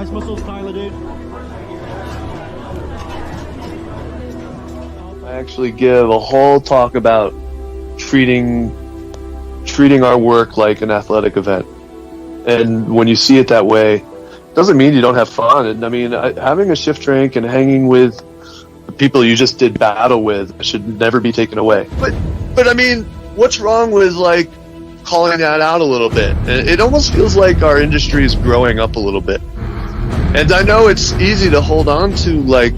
Nice muscles, Tyler, dude. I actually give a whole talk about treating our work like an athletic event. And when you see it that way, it doesn't mean you don't have fun. And I mean, having a shift drink and hanging with the people you just did battle with should never be taken away. But I mean, what's wrong with like calling that out a little bit? It almost feels like our industry is growing up a little bit. And I know it's easy to hold on to what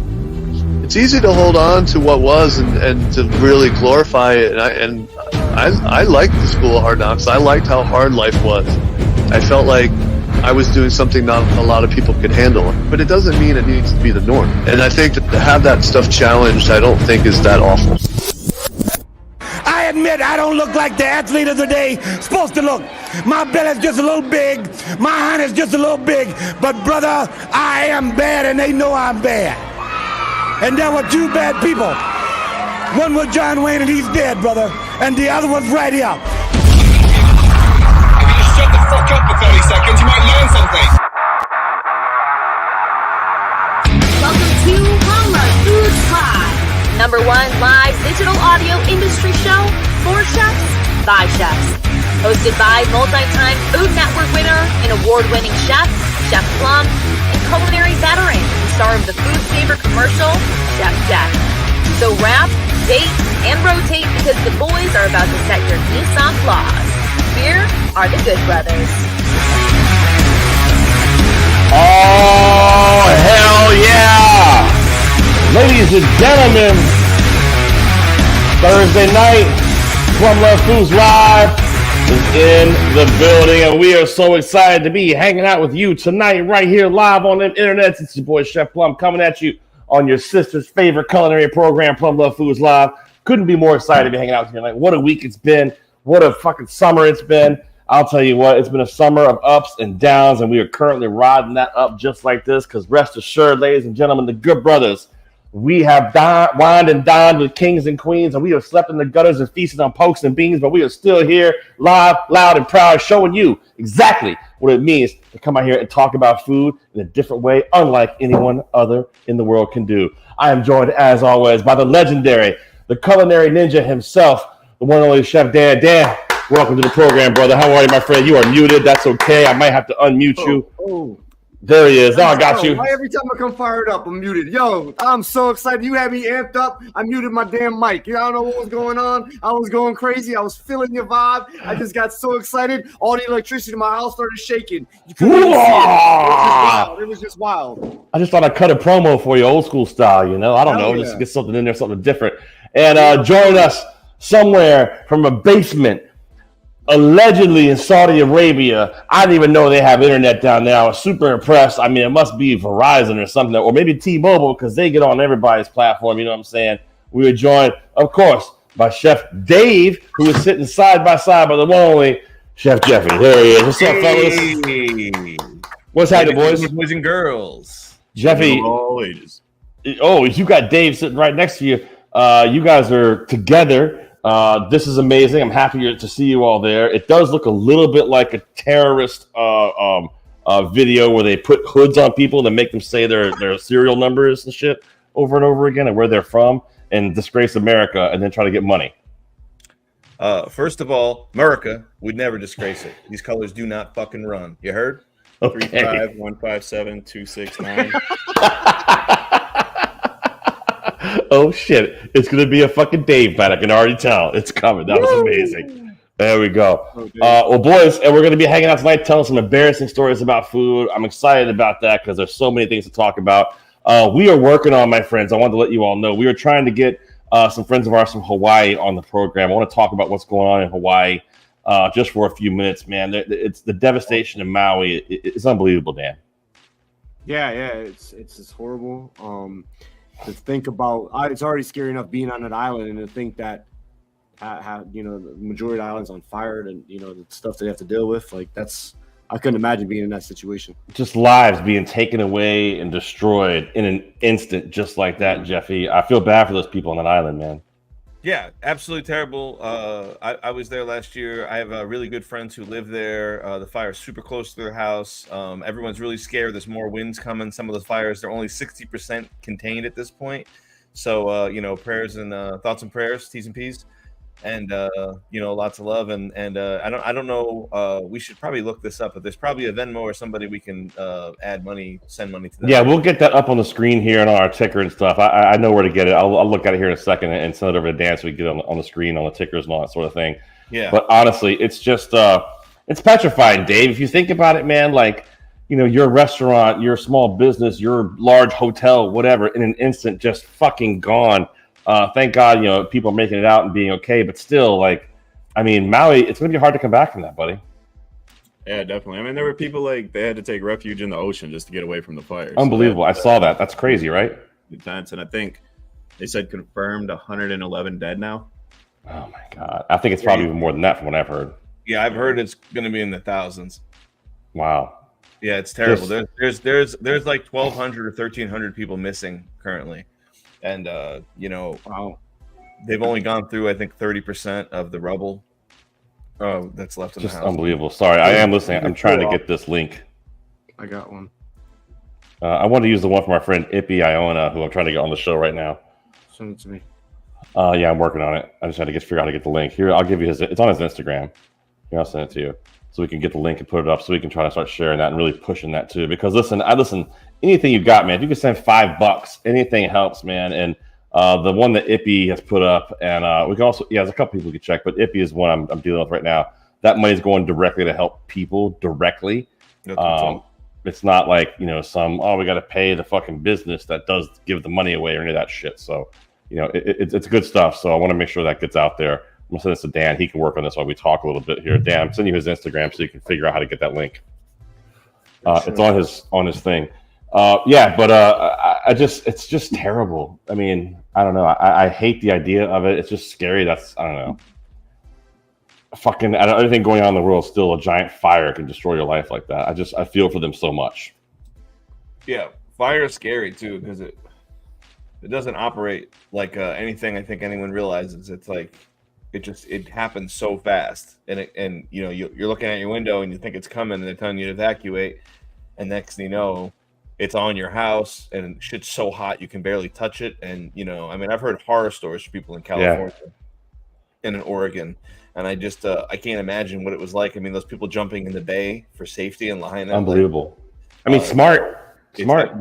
was and to really glorify it. And I liked the School of Hard Knocks. I liked how hard life was. I felt like I was doing something not a lot of people could handle. But it doesn't mean it needs to be the norm. And I think that to have that stuff challenged, I don't think is that awful. I admit I don't look like the athlete of the day supposed to look. My belly's just a little big, my hand is just a little big, but brother, I am bad and they know I'm bad. And there were two bad people. One was John Wayne and he's dead, brother, and the other one's right here. If you just shut the fuck up for 30 seconds, you might learn something. Welcome to Plumluvfoods Live, #1 live digital audio industry show for chefs by chefs. Hosted by multi-time Food Network winner and award-winning chef, Chef Plum, and culinary veteran, and star of the Food Saver commercial, Chef Jeff. So wrap, date, and rotate because the boys are about to set your Nissan flaws. Here are the Good Brothers. Oh, hell yeah! Ladies and gentlemen, Thursday night, Plumluvfoods Live is in the building, and we are so excited to be hanging out with you tonight right here live on the internet. It's your boy Chef Plum coming at you on your sister's favorite culinary program, Plumluvfoods Live. Couldn't be more excited to be hanging out with you tonight. What a week it's been. What a fucking summer it's been. I'll tell you what, it's been a summer of ups and downs, and we are currently riding that up just like this, because rest assured, ladies and gentlemen, the Good Brothers, we have wined and dined with kings and queens, and we have slept in the gutters and feasted on pokes and beans, but we are still here, live, loud, and proud, showing you exactly what it means to come out here and talk about food in a different way, unlike anyone other in the world can do. I am joined, as always, by the legendary, the culinary ninja himself, the one and only Chef Dan. Dan, welcome to the program, brother. How are you, my friend? You are muted. That's okay. I might have to unmute you. There he is. Now I got you. Why every time I come fired up, I'm muted? Yo, I'm so excited. You had me amped up. I muted my damn mic. I don't know what was going on. I was going crazy. I was feeling your vibe. I just got so excited. All the electricity in my house started shaking. You couldn't even see it. It was just wild. I just thought I'd cut a promo for you, old school style, you know? I don't know. Yeah. Just get something in there, something different. And join us somewhere from a basement, allegedly in Saudi Arabia. I didn't even know they have internet down there. I was super impressed. I mean, it must be Verizon or something, or maybe T-Mobile, because they get on everybody's platform. You know what I'm saying? We were joined, of course, by Chef Dave, who is sitting side by side by the one only Chef Jeffy. There he is. What's up, fellas? What's happening, boys? Boys and girls. Jeffy. All ages. Oh, you got Dave sitting right next to you. You guys are together. This is amazing. I'm happy to see you all there. It does look a little bit like a terrorist video where they put hoods on people to make them say their serial numbers and shit over and over again and where they're from and disgrace America and then try to get money. First of all, America, we'd never disgrace it. These colors do not fucking run. You heard? Okay. 35157 269. Oh shit! It's gonna be a fucking Dave fight. I can already tell. It's coming. That was amazing. There we go. Okay. Well, boys, and we're gonna be hanging out tonight, telling some embarrassing stories about food. I'm excited about that because there's so many things to talk about. We are working on, my friends. I wanted to let you all know we are trying to get some friends of ours from Hawaii on the program. I want to talk about what's going on in Hawaii just for a few minutes, man. It's the devastation in Maui. It's unbelievable, Dan. Yeah, it's horrible. To think about, it's already scary enough being on an island, and to think that, the majority of the island's on fire, and the stuff they have to deal with, I couldn't imagine being in that situation. Just lives being taken away and destroyed in an instant, just like that, Jeffy. I feel bad for those people on that island, man. Yeah, absolutely terrible. I was there last year. I have really good friends who live there. The fire's super close to their house. Everyone's really scared. There's more winds coming. Some of the fires, they're only 60% contained at this point. So, prayers and thoughts and prayers, T's and P's. And lots of love. And I don't know. We should probably look this up, but there's probably a Venmo or somebody we can add money, send money to them. Yeah, we'll get that up on the screen here and on our ticker and stuff. I know where to get it. I'll look at it here in a second and send it over to Dan so we get it on the screen, on the tickers and all that sort of thing. Yeah. But honestly, it's just it's petrifying, Dave. If you think about it, man, like, your restaurant, your small business, your large hotel, whatever, in an instant, just fucking gone. Thank God, people are making it out and being okay, but still, Maui, it's going to be hard to come back from that, buddy. Yeah, definitely. I mean, there were people they had to take refuge in the ocean just to get away from the fires. Unbelievable. I saw that. That's crazy, right? Intense. And I think they said confirmed 111 dead now. Oh my God. I think it's probably even more than that from what I've heard. Yeah, I've heard it's going to be in the thousands. Wow. Yeah, it's terrible. There's like 1,200 or 1,300 people missing currently. And, wow. They've only gone through, I think, 30% of the rubble that's left in the house. Just unbelievable. Sorry, I am listening. I'm trying to get this link. I got one. I want to use the one from our friend Ippy Iona, who I'm trying to get on the show right now. Send it to me. Yeah, I'm working on it. I just had to figure out how to get the link. Here, I'll give you it's on his Instagram. Here, I'll send it to you. So we can get the link and put it up so we can try to start sharing that and really pushing that too. Because listen, anything you got, man. If you can send $5, anything helps, man. And the one that Ippy has put up, and we can also, there's a couple people we can check, but Ippy is one I'm dealing with right now. That money is going directly to help people directly. It's not like, we got to pay the fucking business that does give the money away or any of that shit. So, it's good stuff. So I want to make sure that gets out there. I'm going to send this to Dan. He can work on this while we talk a little bit here. Dan, I'm sending you his Instagram so you can figure out how to get that link. It's on his thing. It's just terrible. I mean, I don't know. I hate the idea of it. It's just scary. I don't know. Everything going on in the world, still a giant fire can destroy your life like that. I feel for them so much. Yeah, fire is scary too because it doesn't operate like anything I think anyone realizes. It's like it happens so fast, and you're looking at your window and you think it's coming, and they're telling you to evacuate, and next thing you know, it's on your house, and shit's so hot you can barely touch it. And I've heard horror stories from people in California and in Oregon, and I just I can't imagine what it was like. I mean, those people jumping in the bay for safety and lying there. Unbelievable. Smart.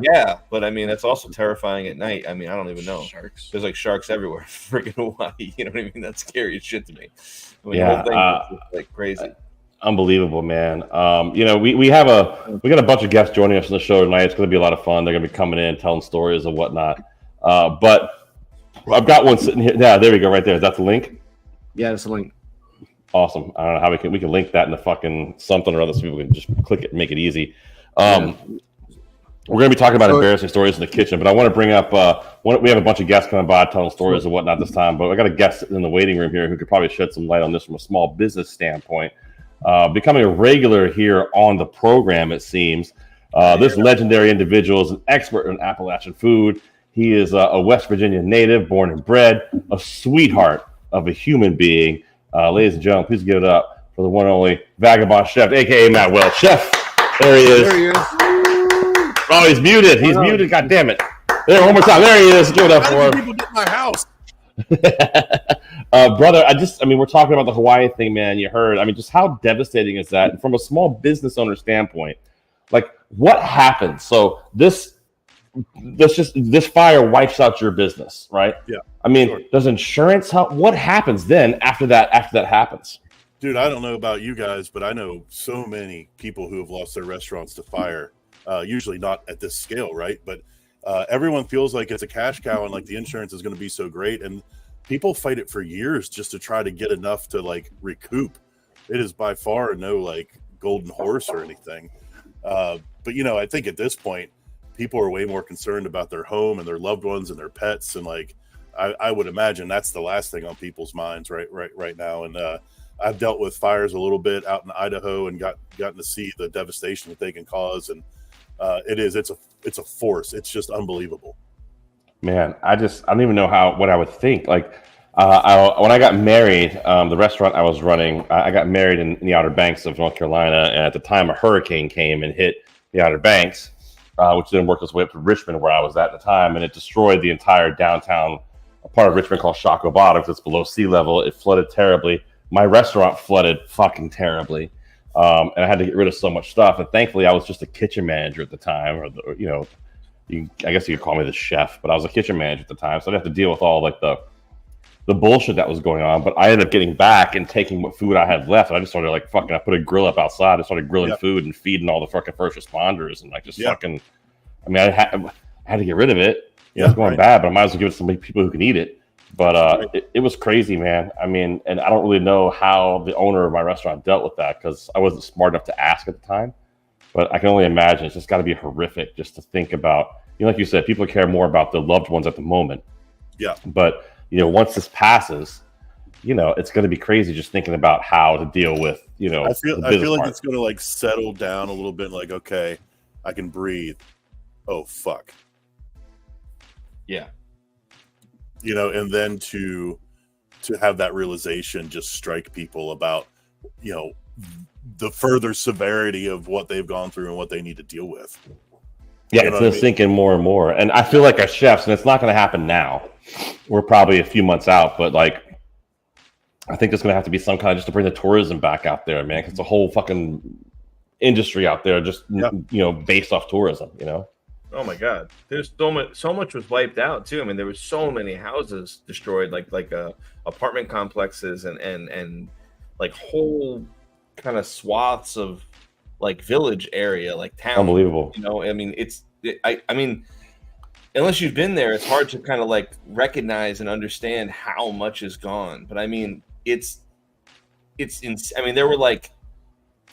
Yeah, but I mean, that's also terrifying at night. I mean, I don't even know. Sharks. There's like sharks everywhere. Freaking Hawaii. You know what I mean? That's scary as shit to me. I mean, the whole thing is like crazy. Unbelievable, man. We got a bunch of guests joining us on the show tonight. It's going to be a lot of fun. They're going to be coming in, telling stories and whatnot. But I've got one sitting here. Yeah, there we go, right there. Is that the link? Yeah, that's the link. Awesome. I don't know how we can link that into fucking something or other so people can just click it and make it easy. We're going to be talking about embarrassing stories in the kitchen, but I want to bring up we have a bunch of guests coming by telling stories and whatnot this time, but I got a guest in the waiting room here who could probably shed some light on this from a small business standpoint. Becoming a regular here on the program, it seems. This legendary individual is an expert in Appalachian food. He is a West Virginia native, born and bred, a sweetheart of a human being. Ladies and gentlemen, please give it up for the one and only Vagabond Chef, a.k.a. Matt Wells. Chef, there he is. There he is. Oh, he's muted. He's muted. God damn it. There, one more time. There he is. Give it up for him. People get my house. Brother, we're talking about the Hawaii thing, man. You heard. Just how devastating is that? And from a small business owner standpoint, like what happens? So this fire wipes out your business, right? Yeah. Does insurance help? What happens then after that happens? Dude, I don't know about you guys, but I know so many people who have lost their restaurants to fire. Usually not at this scale, right? But everyone feels like it's a cash cow and like the insurance is going to be so great. And people fight it for years just to try to get enough to like recoup. It is by far no like golden horse or anything. But I think at this point, people are way more concerned about their home and their loved ones and their pets. And like, I would imagine that's the last thing on people's minds right now. And I've dealt with fires a little bit out in Idaho and gotten to see the devastation that they can cause. And it's a force. It's just unbelievable. Man, I don't even know what I would think. Like, When I got married, the restaurant I was running, I got married in the Outer Banks of North Carolina, and at the time, a hurricane came and hit the Outer Banks, which then worked its way up to Richmond, where I was at the time, and it destroyed the entire downtown part of Richmond called Shockoe Bottoms. It's below sea level. It flooded terribly. My restaurant flooded fucking terribly, and I had to get rid of so much stuff. And thankfully, I was just a kitchen manager at the time, or I guess you could call me the chef, but I was a kitchen manager at the time, so I'd have to deal with all like the bullshit that was going on. But I ended up getting back and taking what food I had left, and I just started like fucking. I put a grill up outside. I started grilling food and feeding all the fucking first responders, and like just fucking. I mean, I had to get rid of it. It's going bad, but I might as well give it to some people who can eat it. But it was crazy, man. I mean, and I don't really know how the owner of my restaurant dealt with that because I wasn't smart enough to ask at the time. But I can only imagine it's just got to be horrific just to think about. Like you said, people care more about their loved ones at the moment. Yeah. But once this passes, it's going to be crazy just thinking about how to deal with. I feel like it's going to like settle down a little bit. Like, okay, I can breathe. Oh fuck. Yeah. And then to have that realization just strike people about, the further severity of what they've gone through and what they need to deal with. Yeah, it's going to sink in more and more. And I feel like as chefs, and it's not going to happen now. We're probably a few months out, but like, I think there's going to have to be some kind of just to bring the tourism back out there, man. 'Cause it's a whole fucking industry out there just, based off tourism, Oh my God! There's so much was wiped out too. I mean, there were so many houses destroyed, like apartment complexes and like whole kind of swaths of like village area, like town. Unbelievable. I mean, I mean, unless you've been there, it's hard to kind of like recognize and understand how much is gone. But I mean, it's I mean, there were like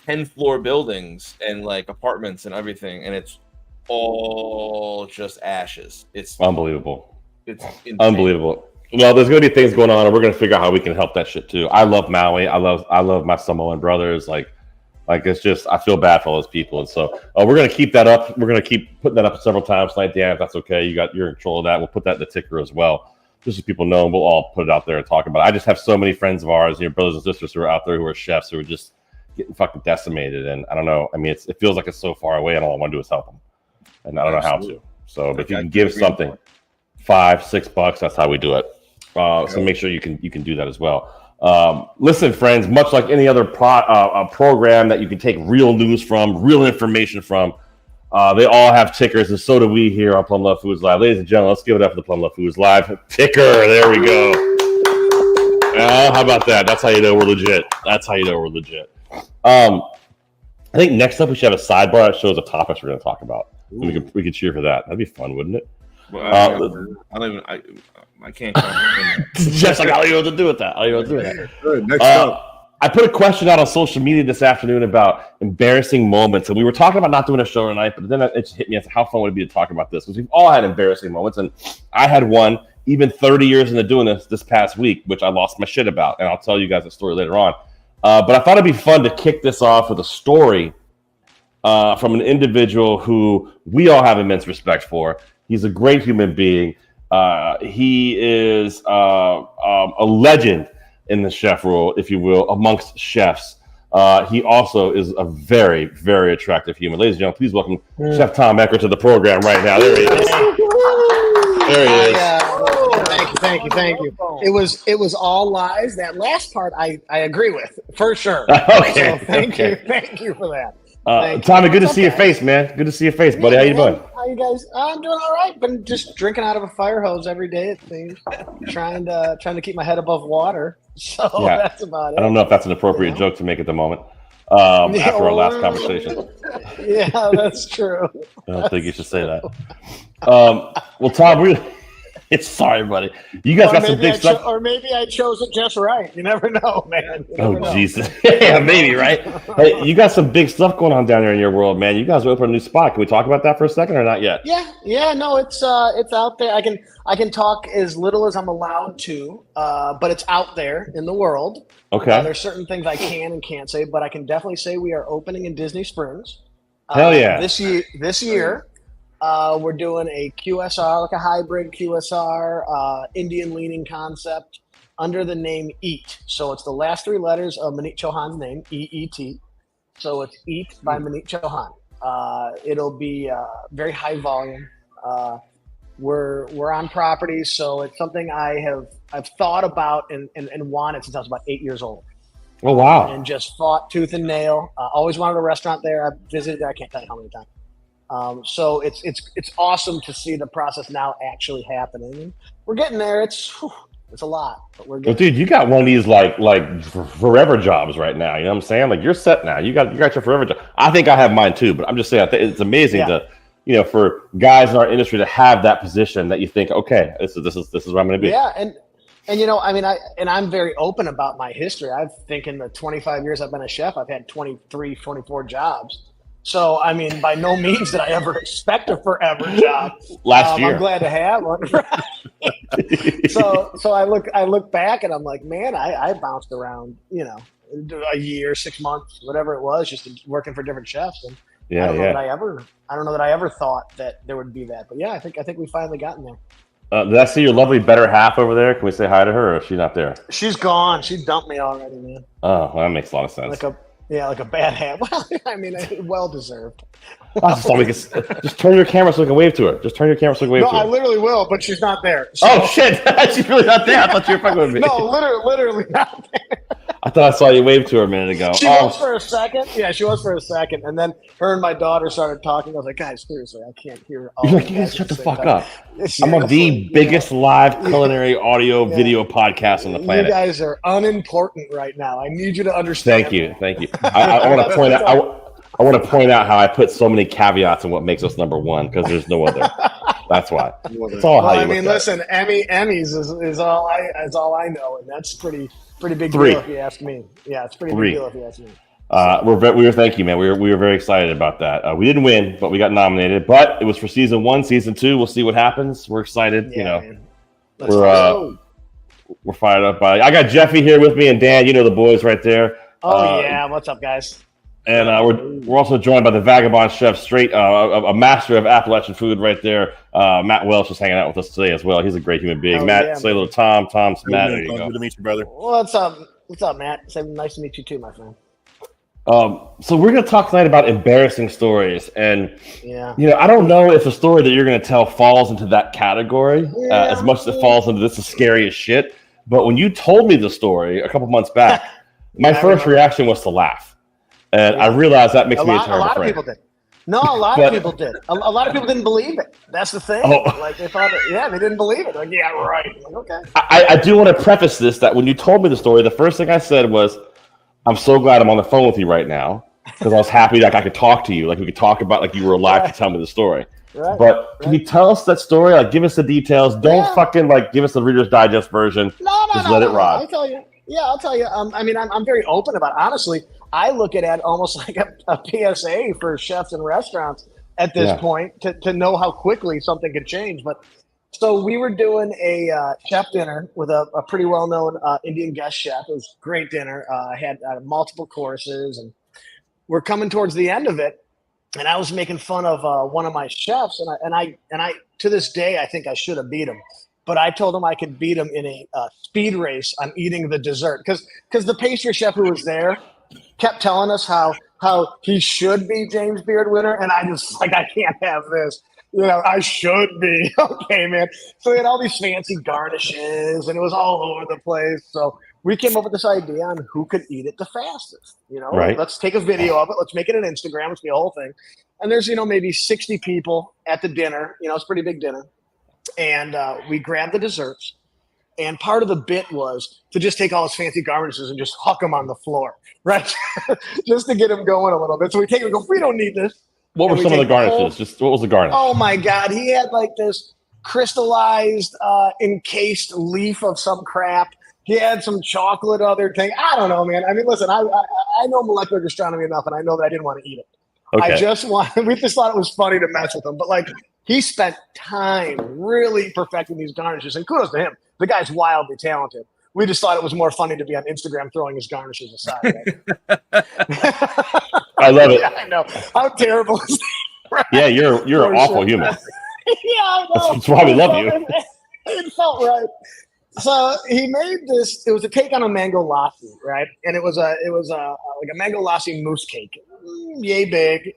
10-floor buildings and like apartments and everything, and it's all just ashes. It's unbelievable. It's insane. Unbelievable. Well, there's going to be things going on, and we're going to figure out how we can help that shit too. I love Maui. I love my Samoan brothers. Like it's just, I feel bad for all those people, and so we're going to keep that up. We're going to keep putting that up several times tonight, Dan. If that's okay, you're in control of that. We'll put that in the ticker as well, just so people know. We'll all put it out there and talk about it. I just have so many friends of ours, brothers and sisters who are out there who are chefs who are just getting fucking decimated, and I don't know. I mean, it feels like it's so far away, and all I want to do is help them. And I don't know how to. So if you can give something, $5-6, that's how we do it. So make sure you can do that as well. Listen, friends, much like any other program that you can take real news from, real information from, they all have tickers, and so do we here on Plum Love Foods Live. Ladies and gentlemen, let's give it up for the Plum Love Foods Live ticker. There we go. How about that? That's how you know we're legit. I think next up we should have a sidebar that shows the topics we're going to talk about. We could cheer for that. That'd be fun, wouldn't it? Well, I can't. Just like I don't know what to do with that. Next up. I put a question out on social media this afternoon about embarrassing moments, and we were talking about not doing a show tonight, but then it just hit me as how fun would it be to talk about this, because we've all had embarrassing moments, and I had one even 30 years into doing this past week, which I lost my shit about, and I'll tell you guys the story later on. But I thought it'd be fun to kick this off with a story from an individual who we all have immense respect for. He's a great human being. He is a legend in the chef role, if you will, amongst chefs. He also is a very, very attractive human. Ladies and gentlemen, please welcome Chef Tom Ecker to the program right now. There he is. There he is. Thank you. It was all lies. That last part I agree with for sure. Okay. So thank you for that. Tommy, good to see your face, man. Good to see your face, buddy. How you doing? How you guys? I'm doing all right. Been just drinking out of a fire hose every day, it seems. trying to keep my head above water. So that's about it. I don't know if that's an appropriate joke to make at the moment. After our last conversation. Yeah, that's true. I don't think you should say that. Well, Tom, sorry, buddy. You guys got some big stuff. Or maybe I chose it just right. You never know, man. Jesus. Yeah, maybe, right? Hey, you got some big stuff going on down there in your world, man. You guys opened a new spot. Can we talk about that for a second or not yet? Yeah. No, it's out there. I can talk as little as I'm allowed to, but it's out there in the world. Okay. There's certain things I can and can't say, but I can definitely say we are opening in Disney Springs. Hell yeah. This year. We're doing a QSR, like a hybrid QSR, Indian leaning concept. under the name Eat. So it's the last 3 letters of Manit Chauhan's name, EET. So it's Eat by Manit Chauhan. It'll be very high volume. We're on property, so it's something I've thought about and wanted since I was about 8 years old. Oh wow! And just fought tooth and nail. Always wanted a restaurant there. I've visited there. I can't tell you how many times. So it's awesome to see the process now actually happening. And we're getting there. It's a lot, but we're getting. Well, dude, you got one of these like forever jobs right now. You know what I'm saying? Like you're set now. You got your forever job. I think I have mine too, but I'm just saying it's amazing to for guys in our industry to have that position that you think, okay, this is where I'm going to be. Yeah, and I'm very open about my history. I think in the 25 years I've been a chef, I've had 23, 24 jobs. So, I mean, by no means did I ever expect a forever job. Last year. I'm glad to have one. So I look back and I'm like, man, I bounced around, a year, 6 months, whatever it was, just working for different chefs. And I don't know that I ever thought that there would be that. But yeah, I think we finally gotten there. Did I see your lovely better half over there? Can we say hi to her, or is she not there? She's gone. She dumped me already, man. Oh, well, that makes a lot of sense. Like a bad half. Well, I mean, well deserved. Just turn your camera so we can wave to her. Just turn your camera so we can wave to her. No, I literally will, but she's not there. So. Oh shit! She's really not there. I thought you were fucking with me. No, literally not there. I thought I saw you wave to her a minute ago. She was for a second. Yeah, she was for a second, and then her and my daughter started talking. I was like, guys, seriously, I can't hear. You're like, you guys shut the fuck up. I'm on the biggest live culinary audio video podcast on the planet. You guys are unimportant right now. I need you to understand. Thank you. I want to point out. I want to point out how I put so many caveats in what makes us number one, because there's no other. That's why. It's all how you look at listen, Emmys is all I know, and that's pretty big 3. deal if you ask me. Yeah, it's pretty 3. big deal if you ask me. Thank you, man. We were very excited about that. We didn't win, but we got nominated. But it was for season 1, season 2. We'll see what happens. We're excited. Man. We're fired up. I got Jeffy here with me, and Dan. You know the boys right there. Yeah, what's up, guys? And we're also joined by the Vagabond Chef, a master of Appalachian food right there. Matt Welsh is hanging out with us today as well. He's a great human being. Matt, say hello to Tom. Tom's Matt. There you go. Good to meet you, brother. What's up, Matt? Nice to meet you too, my friend. So we're going to talk tonight about embarrassing stories, and I don't know if the story that you're going to tell falls into that category as much as it falls into this is scary as shit. But when you told me the story a couple months back, my first reaction was to laugh. And I realized that makes me a terrible friend. A lot of people did. No, a lot of people did. A lot of people didn't believe it. That's the thing. Like they thought, they didn't believe it. Like, yeah, right. Like, okay. I do want to preface this that when you told me the story, the first thing I said was, "I'm so glad I'm on the phone with you right now, because I was happy that I could talk to you, like we could talk about, like you were alive to tell me the story." Right. But can you tell us that story? Like, give us the details. Don't fucking give us the Reader's Digest version. Just let it ride. I'll tell you. Yeah, I'll tell you. I mean, I'm very open about it. Honestly, I look at it almost like a PSA for chefs and restaurants at this point to know how quickly something could change. But so we were doing a chef dinner with a pretty well-known Indian guest chef. It was a great dinner. Had multiple courses, and we're coming towards the end of it. And I was making fun of one of my chefs, and I to this day I think I should have beat him. But I told him I could beat him in a speed race on eating the dessert, because the pastry chef who was there kept telling us how he should be James Beard winner, and I just I can't have this. I should be. Okay, man. So they had all these fancy garnishes, and it was all over the place. So we came up with this idea on who could eat it the fastest. Right. Let's take a video of it. Let's make it an Instagram. Let's be a whole thing. And there's maybe 60 people at the dinner. It's a pretty big dinner. And we grabbed the desserts, and part of the bit was to just take all his fancy garnishes and just huck them on the floor, right? Just to get him going a little bit. So we take it and go, we don't need this. What were some of the garnishes? What was the garnish? Oh my God. He had like this crystallized, encased leaf of some crap. He had some chocolate other thing. I don't know, man. I mean, listen, I know molecular gastronomy enough, and I know that I didn't want to eat it. Okay. We just thought it was funny to mess with him. But he spent time really perfecting these garnishes, and kudos to him. The guy's wildly talented. We just thought it was more funny to be on Instagram throwing his garnishes aside. Right? I love it. Yeah, I know. How terrible is that? Right? Yeah, you're an awful human. Yeah, I know. That's why we love you. It felt right. So he made this. It was a take on a mango lassi, right? And it was a like a mango lassi mousse cake, yay big,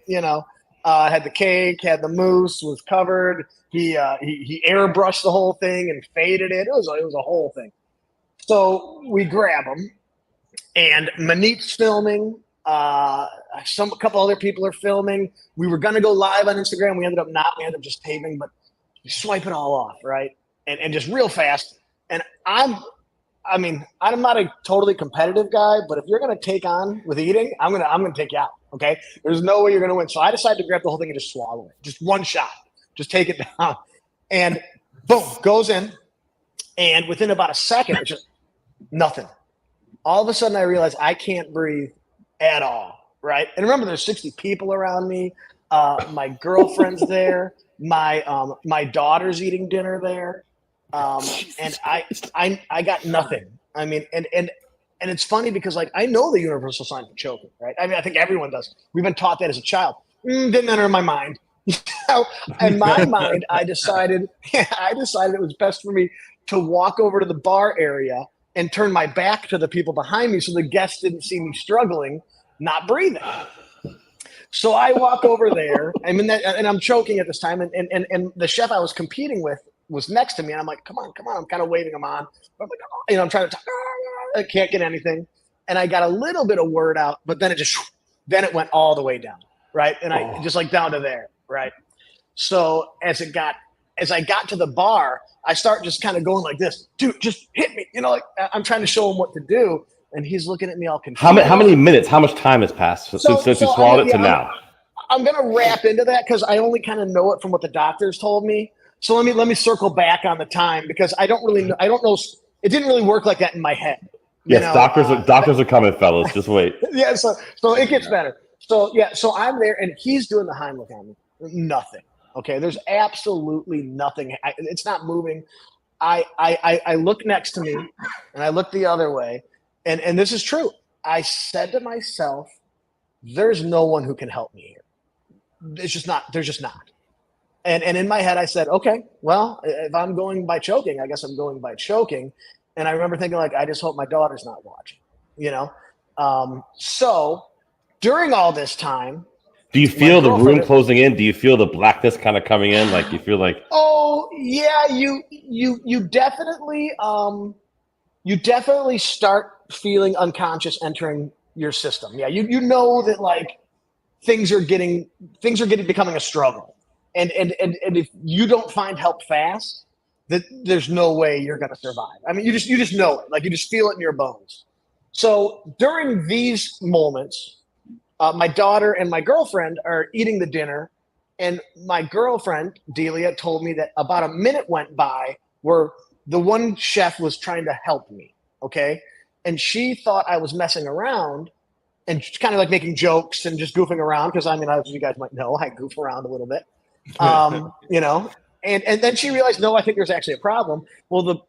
had the cake, had the mousse, was covered. He airbrushed the whole thing and faded it. It was a whole thing. So we grab him, and Manit's filming. A couple other people are filming. We were gonna go live on Instagram. We ended up not. We ended up just taping, but you swipe it all off, right? And just real fast. And I'm not a totally competitive guy, but if you're gonna take on with eating, I'm gonna take you out. Okay, there's no way you're gonna win. So I decided to grab the whole thing and just swallow it, just one shot, just take it down, and boom, goes in. And within about a second, it's just nothing. All of a sudden, I realize I can't breathe at all. Right, and remember, there's 60 people around me. My girlfriend's there. My daughter's eating dinner there. And I got nothing. I mean, and it's funny because like I know the universal sign for choking, right? I mean, I think everyone does. We've been taught that as a child. Didn't enter my mind. In my mind, I decided it was best for me to walk over to the bar area and turn my back to the people behind me so the guests didn't see me struggling, not breathing. So I walk over there. And I'm choking at this time, and the chef I was competing with was next to me, and I'm like, come on. I'm kind of waving him on. I'm like, I'm trying to talk. I can't get anything. And I got a little bit of word out, but then it went all the way down, right? And I just like down to there, right? So as I got to the bar, I start just kind of going like this, dude, just hit me. Like I'm trying to show him what to do. And he's looking at me all confused. How many minutes, how much time has passed since you swallowed it to now? I'm going to wrap into that because I only kind of know it from what the doctors told me. So let me circle back on the time because I don't really know. I don't know. It didn't really work like that in my head. Yes, doctors are coming, fellas. Just wait. Yeah, so it gets better. So I'm there, and he's doing the Heimlich on me. Nothing. Okay, there's absolutely nothing. It's not moving. I look next to me, and I look the other way, and this is true. I said to myself, "There's no one who can help me here. It's just not. There's just not." And in my head, I said, okay, well, if I'm going by choking, I guess I'm going by choking. And I remember thinking, like, I just hope my daughter's not watching, So during all this time. Do you feel the room closing in? Do you feel the blackness kind of coming in? Like you feel like. Oh, yeah, you definitely start feeling unconscious entering your system. Yeah, you know that like things are becoming a struggle. And if you don't find help fast, that there's no way you're going to survive. I mean, you just know it. Like you just feel it in your bones. So during these moments, my daughter and my girlfriend are eating the dinner, and my girlfriend Delia told me that about a minute went by where the one chef was trying to help me. Okay, and she thought I was messing around and kind of like making jokes and just goofing around because I mean, as you guys might know, I goof around a little bit. And then she realized, no, I think there's actually a problem. Well,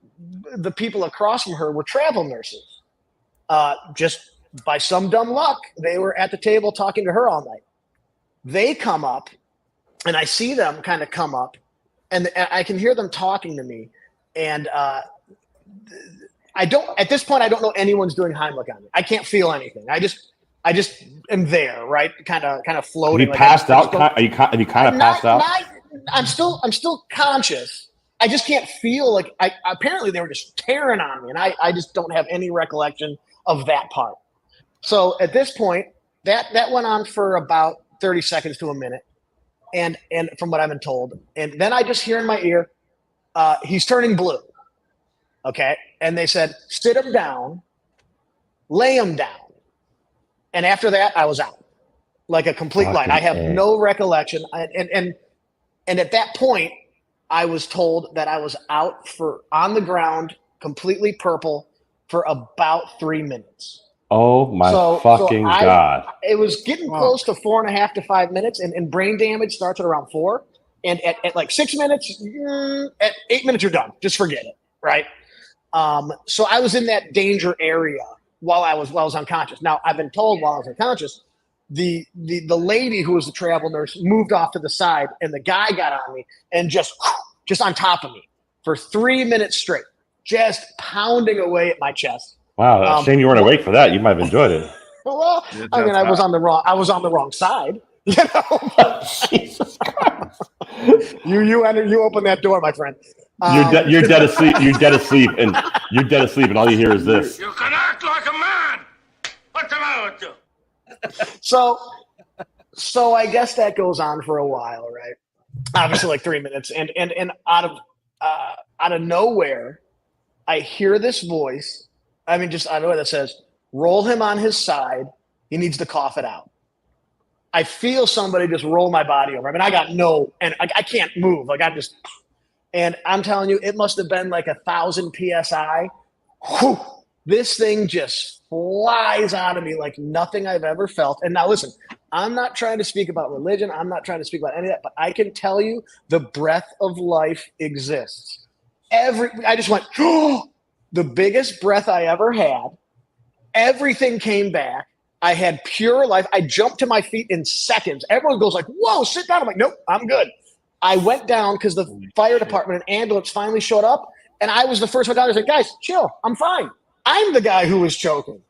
the people across from her were travel nurses. Just by some dumb luck, they were at the table talking to her all night. They come up, and I see them kind of come up, and I can hear them talking to me. And at this point, I don't know anyone's doing Heimlich on me. I can't feel anything. I just am there, right? Kind of floating. Have you passed out? Have you kind of passed out? I'm still conscious. I just can't feel like apparently they were just tearing on me, and I just don't have any recollection of that part. So at this point, that went on for about 30 seconds to a minute, and from what I've been told, and then I just hear in my ear, he's turning blue. Okay, and they said, sit him down, lay him down. And after that, I was out like a complete light. I have no recollection. And at that point, I was told that I was out on the ground, completely purple for about 3 minutes. Oh my fucking God. It was getting close to 4.5 to 5 minutes, and brain damage starts at around 4. And at like 6 minutes, at 8 minutes, you're done. Just forget it. Right. So I was in that danger area while I was unconscious. Now, I've been told while I was unconscious, the lady who was the travel nurse moved off to the side, and the guy got on me and just on top of me for 3 minutes straight. just pounding away at my chest. Wow, shame you weren't awake for that. You might have enjoyed it. Well, I mean, I was on the wrong side. You know, Jesus Christ. you open that door, my friend. You're dead asleep. You're dead asleep, and all you hear is this. You can act like a man. What's the matter with you? So I guess that goes on for a while, right? Obviously, like 3 minutes, and out of nowhere, I hear this voice. I mean, just out of nowhere that says, "Roll him on his side. He needs to cough it out." I feel somebody just roll my body over. I mean, I got I can't move. Like and I'm telling you, it must have been like 1,000 PSI. Whew, this thing just flies out of me like nothing I've ever felt. And now listen, I'm not trying to speak about religion. I'm not trying to speak about any of that, but I can tell you the breath of life exists. I just went, the biggest breath I ever had. Everything came back. I had pure life. I jumped to my feet in seconds. Everyone goes like, whoa, sit down. I'm like, nope, I'm good. I went down because the fire department and ambulance finally showed up, and I was the first one down. I was like, guys, chill. I'm fine. I'm the guy who was choking.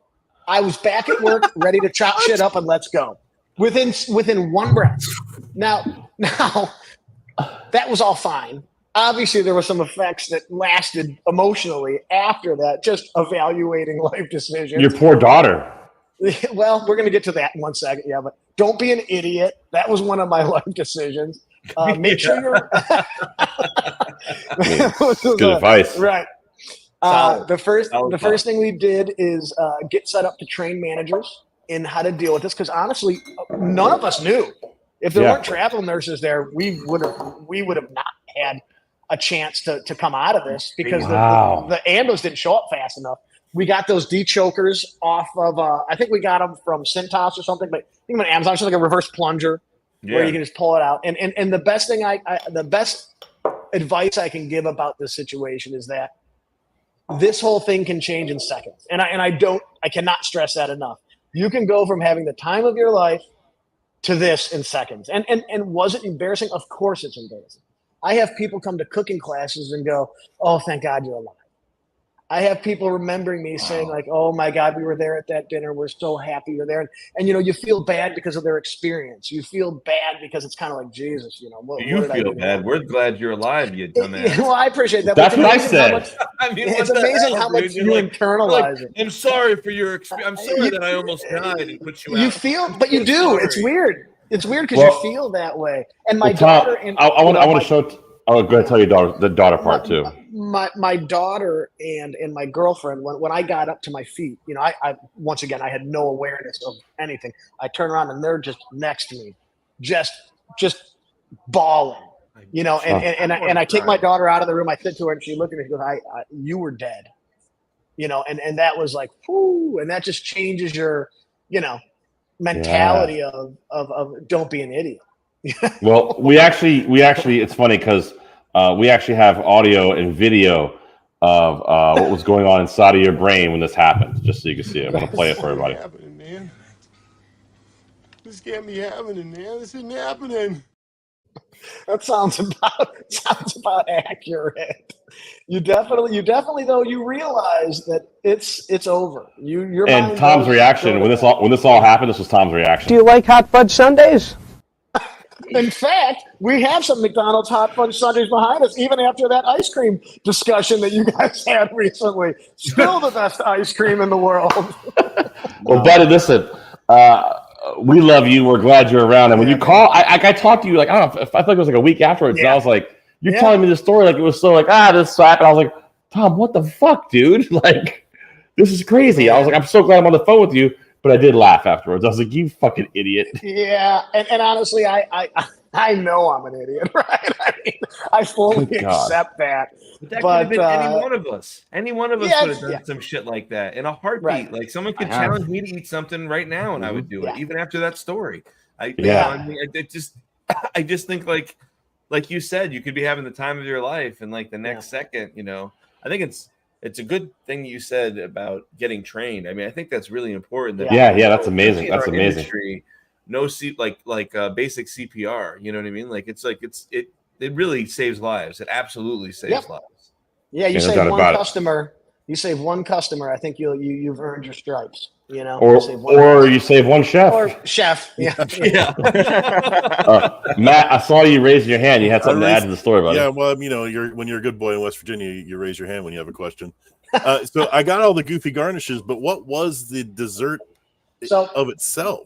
I was back at work, ready to chop shit up and let's go. Within one breath. Now, that was all fine. Obviously, there were some effects that lasted emotionally after that, just evaluating life decisions. Your poor daughter. Well, we're going to get to that in 1 second. Yeah, but don't be an idiot. That was one of my life decisions. Make sure you're good advice. Right. The first thing we did is get set up to train managers in how to deal with this, because honestly, none of us knew. If there weren't travel nurses there, we would have not had a chance to come out of this, because the ambulance didn't show up fast enough. We got those D-chokers off of, I think we got them from Cintas or something, but I think on Amazon, it's like a reverse plunger where you can just pull it out. And the best thing the best advice I can give about this situation is that this whole thing can change in seconds. And I cannot stress that enough. You can go from having the time of your life to this in seconds. And was it embarrassing? Of course it's embarrassing. I have people come to cooking classes and go, "Oh, thank God you're alive." I have people remembering me saying like, "Oh my God, we were there at that dinner. We're so happy you're there." And you feel bad because of their experience. You feel bad because it's kind of like, Jesus, what you feel bad. We're glad you're alive, you dumbass. Well, I appreciate that. That's what I said. It's amazing how much you internalize it. I'm sorry for your experience. I'm sorry that I almost died and put you out. You feel, but you do. It's weird. It's weird because you feel that way. And my daughter. I want to show. Oh, go ahead. Tell your the daughter part too. My daughter and my girlfriend, when I got up to my feet, I once again I had no awareness of anything. I turn around and they're just next to me, just bawling, and I take my daughter out of the room. I sit to her and she looked at me. She goes, "You were dead," and that was like, whoo, and that just changes your, mentality of don't be an idiot. Well, we actually, it's funny because we actually have audio and video of what was going on inside of your brain when this happened, just so you can see it. I'm going to play it for everybody. Happening, man. This can't be happening, man. This isn't happening. That sounds about accurate. You definitely though, you realize that it's over. And Tom's reaction when this all happened, this was Tom's reaction. Do you like hot fudge sundaes? In fact, we have some McDonald's hot fudge sundaes behind us, even after that ice cream discussion that you guys had recently. Still the best ice cream in the world. Well, buddy, listen, we love you. We're glad you're around. And when you call, I talked to you like, I don't know, I feel like it was like a week afterwards. And I was like, you're telling me this story like it was so like, this happened. I was like, Tom, what the fuck, dude? Like, this is crazy. I was like, I'm so glad I'm on the phone with you. But I did laugh afterwards. I was like, "You fucking idiot!" Yeah, and honestly, I know I'm an idiot, right? I mean, I fully accept that. But that could have been any one of us. Any one of us could have done some shit like that in a heartbeat. Right. Like someone could challenge me to eat something right now, and I would do it, even after that story. I just think like you said, you could be having the time of your life, and like the next second, I think it's a good thing you said about getting trained. I mean, I think that's really important. That that's amazing. That's amazing. Industry, basic CPR. You know what I mean? Like it really saves lives. It absolutely saves lives. Yeah, you no save doubt one about it. customer. You save one customer. I think you've earned your stripes. You know, Or you save one or you save one chef. or chef. Yeah, Yeah. Matt, I saw you raising your hand. You had something to add to the story, buddy. Yeah, well, you know, when you're a good boy in West Virginia, you raise your hand when you have a question. So I got all the goofy garnishes, but what was the dessert of itself?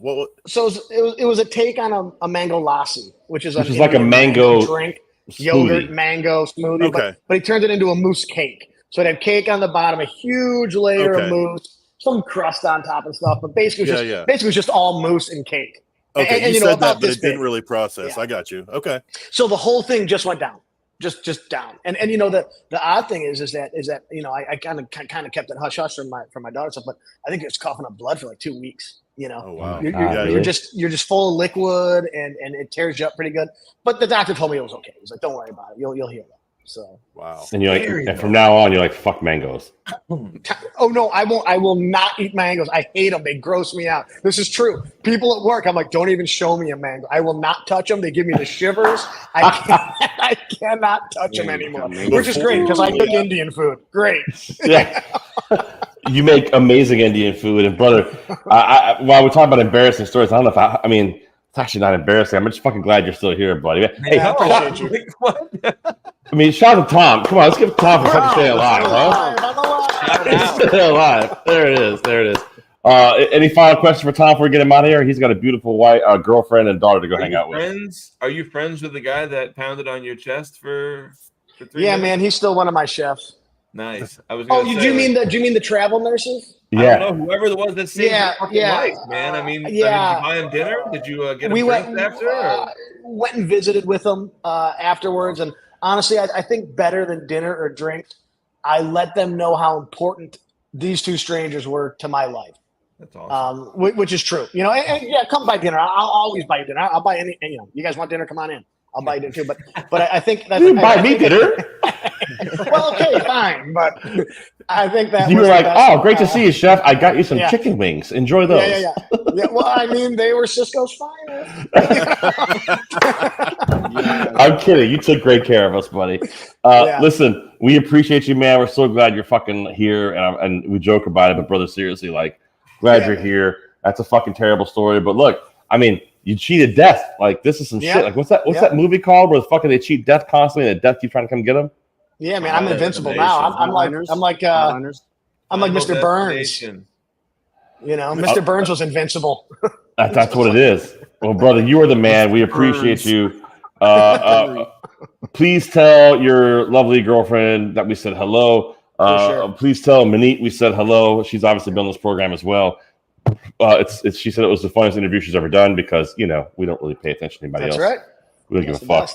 So it was a take on a mango lassi, which is like a mango drink, smoothie. yogurt mango smoothie. Okay. But he turned it into a mousse cake. So it had cake on the bottom, a huge layer of mousse, some crust on top and stuff. But basically, it was just all mousse and cake. Okay, and you said that, but this it didn't big. really process. Yeah. I got you. Okay. So the whole thing just went down, just down. And you know the odd thing is that you know I kind of kept it hush hush from my daughter stuff, but I think it was coughing up blood for like 2 weeks. You know, Oh wow. you're just full of liquid and it tears you up pretty good. But the doctor told me it was okay. He's like, don't worry about it. You'll heal up. So wow. And you're like, and from now on, you're like, fuck mangoes. Oh no, I won't. I will not eat mangoes. I hate them. They gross me out. This is true. People at work, I'm like, don't even show me a mango. I will not touch them. They give me the shivers. I cannot touch them anymore. Which is great because I cook Indian food. Great. Yeah. You make amazing Indian food, and brother, while we're talking about embarrassing stories, I don't know if I mean, it's actually not embarrassing. I'm just fucking glad you're still here, buddy. Hey, I appreciate you. I mean, shout out to Tom. Come on, let's give Tom for fucking staying alive, huh? He's still alive. There it is. Any final question for Tom before we get him out of here? He's got a beautiful wife, girlfriend, and daughter to go hang out with. Are you friends with the guy that pounded on your chest for 3 Yeah, minutes? man, he's still one of my chefs. Nice. I was. Oh, Gonna do say, you mean the travel nurses? Yeah. I don't know, whoever the was that saved Yeah, your fucking yeah. life, man. I mean, did you buy him dinner? Did you get him We drinks went after? went and visited with them afterwards, and honestly, I think better than dinner or drinks, I let them know how important these two strangers were to my life. That's awesome. Which is true, you know. And yeah, come buy dinner. I'll always buy you dinner. I'll buy any. You know, you guys want dinner? Come on in. I'll buy you dinner too. But I think that You buy me dinner. Well, okay, fine. But I think that You was were like, the best. oh, great to see you, chef. I got you some chicken wings. Enjoy those. Yeah. Well, I mean, they were Cisco's finest. I'm kidding. You took great care of us, buddy. Listen, we appreciate you, man. We're so glad you're fucking here, and we joke about it, but brother, seriously, like, glad you're here. That's a fucking terrible story, but look, I mean, you cheated death. Like, this is some shit. Like, what's that movie called where the fucking they cheat death constantly, and death keeps trying to come get them? Yeah, man, I'm invincible now. I'm like Mr. Burns. You know, Mr. Burns was invincible. That's what it is. Well, brother, you are the man. We appreciate you. Please tell your lovely girlfriend that we said hello. Please tell Manit we said hello. She's obviously been on this program as well. She said it was the funniest interview she's ever done because, you know, we don't really pay attention to anybody else. That's right. We don't give a fuck.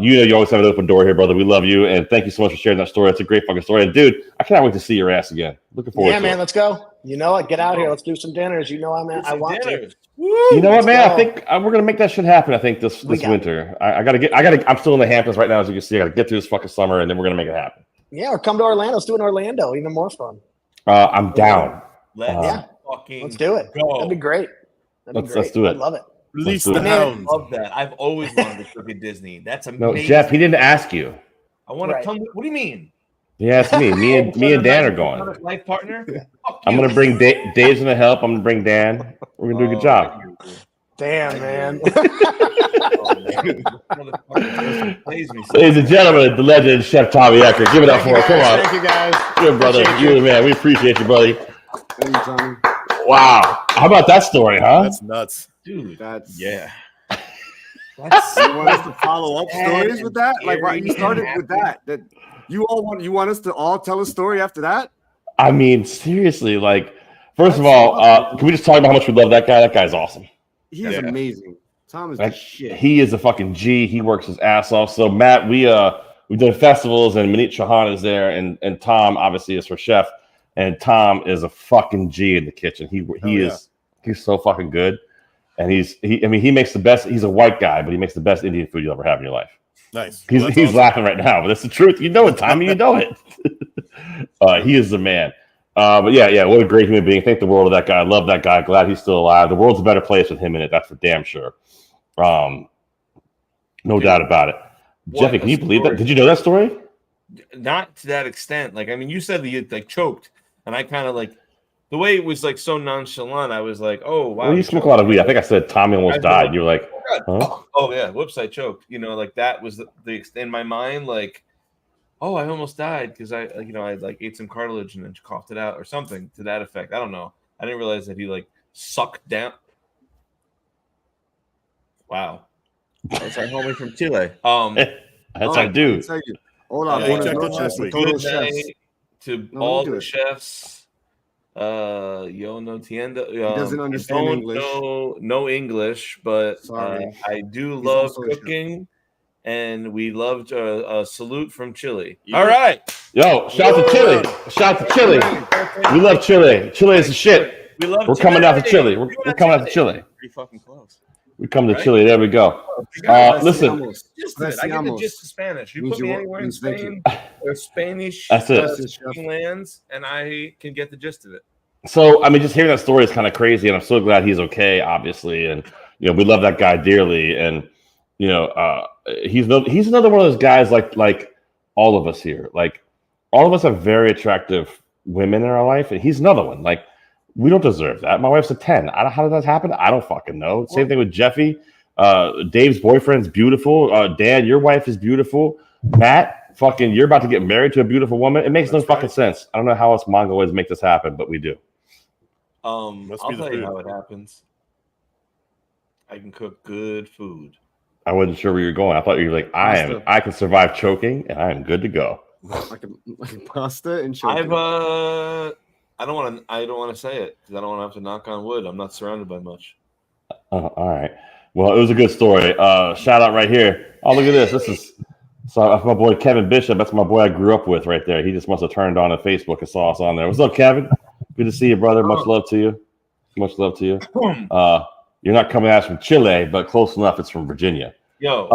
You know, you always have an open door here, brother. We love you, and thank you so much for sharing that story. It's a great fucking story. And dude, I cannot wait to see your ass again. Looking forward to it. Yeah, man, let's go. You know what? Get out here. Let's do some dinners. You know, I want to. You know what, man? I think we're gonna make that shit happen. I think this winter. I'm still in the Hamptons right now, as you can see. I gotta get through this fucking summer, and then we're gonna make it happen. Yeah, or come to Orlando. Let's do it in Orlando. Even more fun. I'm down. Let's do it. Go. That'd be great. Let's do it. I love it. Release the hounds. I love that. I've always wanted to cook at Disney. That's amazing. No, Jeff, he didn't ask you. I want to come. What do you mean? Yeah, it's me. Me and Dan are going. Life partner. I'm gonna bring Dave's gonna help. I'm gonna bring Dan. We're gonna do a good job. Damn, man. Ladies and gentlemen, the legend Chef Tommy Ecker. Give it up for him. Come on. Thank you, guys. Good brother. You're the man. We appreciate you, buddy. Thank you, Tommy. Wow. How about that story, huh? That's nuts. Dude, You want us to follow up stories with that? Like, why you started with that? That you want us to all tell a story after that? I mean, seriously, like, first of all, can we just talk about how much we love that guy? That guy's awesome. He is amazing. Tom is the shit. He is a fucking G. He works his ass off. So, Matt, we've done festivals, and Manit Chauhan is there, and Tom obviously is her chef, and Tom is a fucking G in the kitchen. He's so fucking good. And he makes the best. He's a white guy, but he makes the best Indian food you'll ever have in your life. Nice. He's awesome. Laughing right now, but that's the truth. You know it, Tommy. You know it. He is the man. But yeah, what a great human being. Thank the world of that guy. I love that guy. Glad he's still alive. The world's a better place with him in it. That's for damn sure. No doubt about it. Jeffy, can you believe that? Did you know that story? not to that extent. Like, I mean, you said that you like choked, and I kind of like the way it was like so nonchalant. I was like, oh wow. Well, you smoke a lot of weed. I think I said Tommy almost died. You were like, huh? Oh yeah, whoops, I choked. You know, like that was the in my mind, like, oh, I almost died because I like ate some cartilage and then coughed it out or something to that effect. I don't know. I didn't realize that he like sucked down. Wow, that's our homie from Chile. That's our dude. Hold on, good chefs. night to all the chefs. Yo no tienda. He doesn't understand English. No English, but I do love cooking, and we loved a salute from Chile. All right, yo, shout out to Chile. Shout out to Chile. We love Chile. Chile is the shit. We're coming out to Chile. We're coming out to Chile. Pretty fucking close. We come to Chile. There we go. Listen. I get the gist of Spanish. You put me anywhere in Spain or Spanish That's it. lands, and I can get the gist of it. So, I mean, just hearing that story is kind of crazy, and I'm so glad he's okay, obviously. And, you know, we love that guy dearly. And, you know, he's another one of those guys like all of us here. Like, all of us have very attractive women in our life, and he's another one. Like, we don't deserve that. My wife's a 10. How did that happen? I don't fucking know. Same thing with Jeffy. Dave's boyfriend's beautiful. Dan, your wife is beautiful. Matt, fucking, you're about to get married to a beautiful woman. It makes no fucking sense. I don't know how us Mongoloids make this happen, but we do. I'll tell you how it happens. I can cook good food. I wasn't sure where you were going. I thought you were like, I can survive choking, and I am good to go. Like pasta and choking. I don't want to say it because I don't want to have to knock on wood. I'm not surrounded by much. All right. Well, it was a good story. Shout out right here. Oh, look at this. This is that's my boy Kevin Bishop. That's my boy I grew up with right there. He just must have turned on Facebook and saw us on there. What's up, Kevin? Good to see you, brother. Much love to you. Much love to you. You're not coming at us from Chile, but close enough. It's from Virginia. Yo,